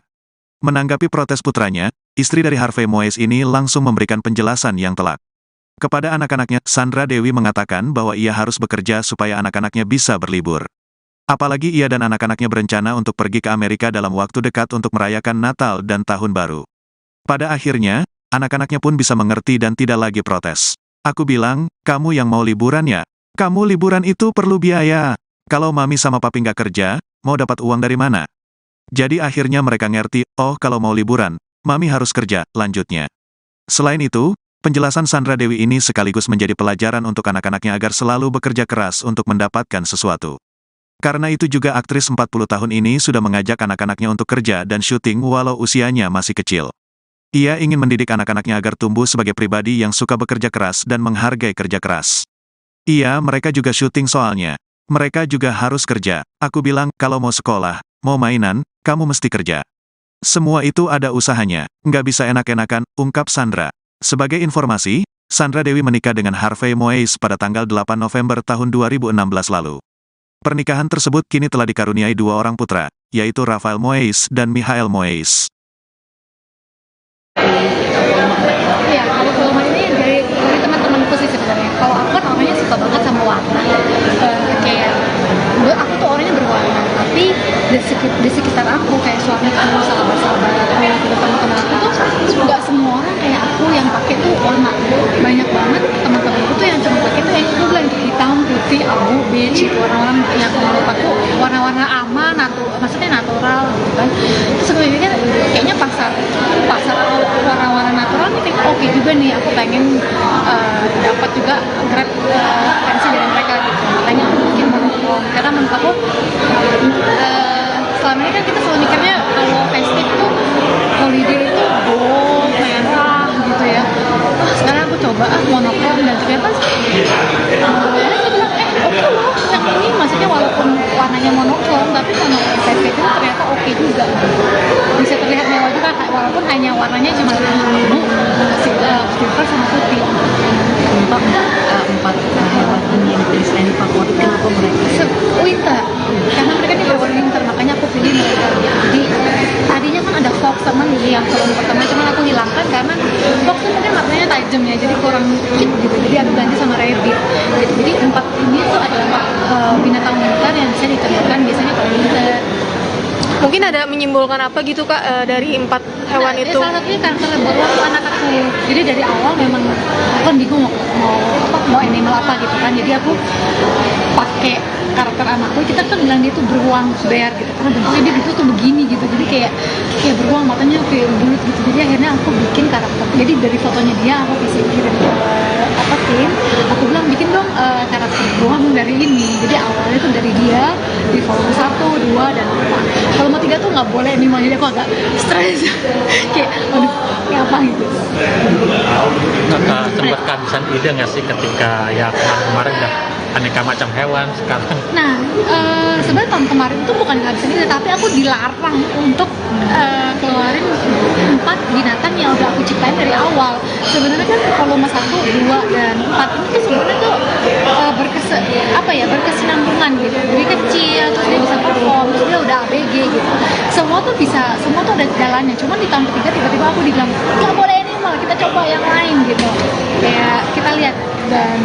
Menanggapi protes putranya, istri dari Harvey Moeis ini langsung memberikan penjelasan yang telak. Kepada anak-anaknya, Sandra Dewi mengatakan bahwa ia harus bekerja supaya anak-anaknya bisa berlibur. Apalagi ia dan anak-anaknya berencana untuk pergi ke Amerika dalam waktu dekat untuk merayakan Natal dan Tahun Baru. Pada akhirnya, anak-anaknya pun bisa mengerti dan tidak lagi protes. Aku bilang, kamu yang mau liburan ya? Kamu liburan itu perlu biaya. Kalau mami sama papi nggak kerja, mau dapat uang dari mana? Jadi akhirnya mereka ngerti, oh kalau mau liburan, mami harus kerja, lanjutnya. Selain itu, penjelasan Sandra Dewi ini sekaligus menjadi pelajaran untuk anak-anaknya agar selalu bekerja keras untuk mendapatkan sesuatu. Karena itu juga aktris 40 tahun ini sudah mengajak anak-anaknya untuk kerja dan syuting walau usianya masih kecil. Ia ingin mendidik anak-anaknya agar tumbuh sebagai pribadi yang suka bekerja keras dan menghargai kerja keras. Mereka juga syuting soalnya. Mereka juga harus kerja. Aku bilang, kalau mau sekolah, mau mainan, kamu mesti kerja. Semua itu ada usahanya, nggak bisa enak-enakan, ungkap Sandra. Sebagai informasi, Sandra Dewi menikah dengan Harvey Moeis pada tanggal 8 November tahun 2016 lalu. Pernikahan tersebut kini telah dikaruniai 2 orang putra, yaitu Rafael Moeis dan Michael Moeis. Iya, kalau film ini dari teman-temanku sih sebenarnya. Kalau aku kan orangnya suka banget sama warna. Kayak aku tuh orangnya berwarna, tapi di sekitar aku kayak suamiku, sahabat-sahabatku, teman-teman aku tuh nggak semua orang kayak aku yang pakai tuh warna. Banyak banget teman-temanku tuh yang cuma pakai tuh yang aku bilang hitam, putih, abu, beige, gitu. Warna-warna yang menurut aku warna-warna aman, maksudnya natural gitu kan. Terus aku pikir kayaknya pasar warna-warna natural nih kayak oke juga nih, aku pengen dapat juga grab fancy dari mereka gitu. Makanya aku bikin monokrom karena menurut aku selama ini kan kita selalu mikirnya kalau festive tuh holiday itu bold, merah gitu ya. Sekarang aku coba monokrom dan ternyata aku bilang oke loh yang ini, maksudnya walaupun warnanya monokrom tapi monokrom festive itu ternyata oke juga, bisa terlihat mewah juga walaupun hanya warnanya cuma biru, silver sama putih. Empat hewan ini yang Kristen favorit, kenapa mereka? Winter, karena mereka ini hewan winter, makanya aku pilih mereka. Jadi tadinya kan ada fox teman yang film pertama, cuma aku hilangkan karena fox tuh mungkin matanya tajam ya, jadi kurang cute gitu. Jadi aku ganti sama rabbit gitu. Jadi 4 ini tuh adalah 4 binatang winter yang bisa ditemukan biasanya kalau winter. Mungkin ada menyimpulkan apa gitu Kak dari 4 hewan itu? Salah satunya karakter beruang anak aku. Jadi dari awal memang aku kan bingung mau animal apa gitu kan. Jadi aku pakai karakter anakku, kita kan bilang dia tuh beruang bear gitu karena bentuknya dia gitu tuh begini gitu. Jadi kayak beruang, matanya kayak bulat gitu. Jadi akhirnya aku bikin karakter. Jadi dari fotonya dia aku kirim tim, aku bilang bikin dong karakter beruang dari ini. Jadi awalnya tuh dari dia di volume 1, 2 dan 4. Kalau mau 3 tuh nggak boleh animal, jadi aku agak stres. kayak aduh kayak apa gitu. Sempat kehabisan ide nggak sih ketika ya kemarin udah aneka macam hewan sekarang? Nah, sebenarnya tahun kemarin itu bukan kehabisan ide, tapi aku dilarang untuk keluarin 4 binatang yang udah aku ciptain dari awal. Sebenarnya kan volume 1, 2 dan 4 ini tuh sebenarnya tuh berkesinambungan gitu. Jadi kecil, terus dia bisa perform, terus dia udah ABG gitu. Semua tuh ada jalannya. Cuman di tahun ketiga tiba-tiba aku dibilang nggak boleh animal, kita coba yang lain gitu. Kayak kita lihat dan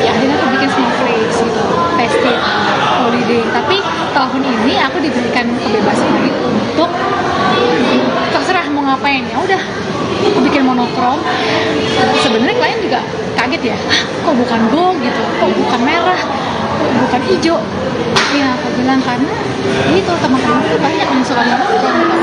ya akhirnya aku bikin snowflakes gitu, festive holiday. Tapi tahun ini aku diberikan kebebasan lagi untuk terserah mau ngapain, ya udah aku bikin monokrom. Sebenarnya klien juga kaget ya, "Hah, kok bukan gold gitu, kok bukan merah, kok bukan hijau." Ya aku bilang karena itu teman-teman banyak yang suka monokrom.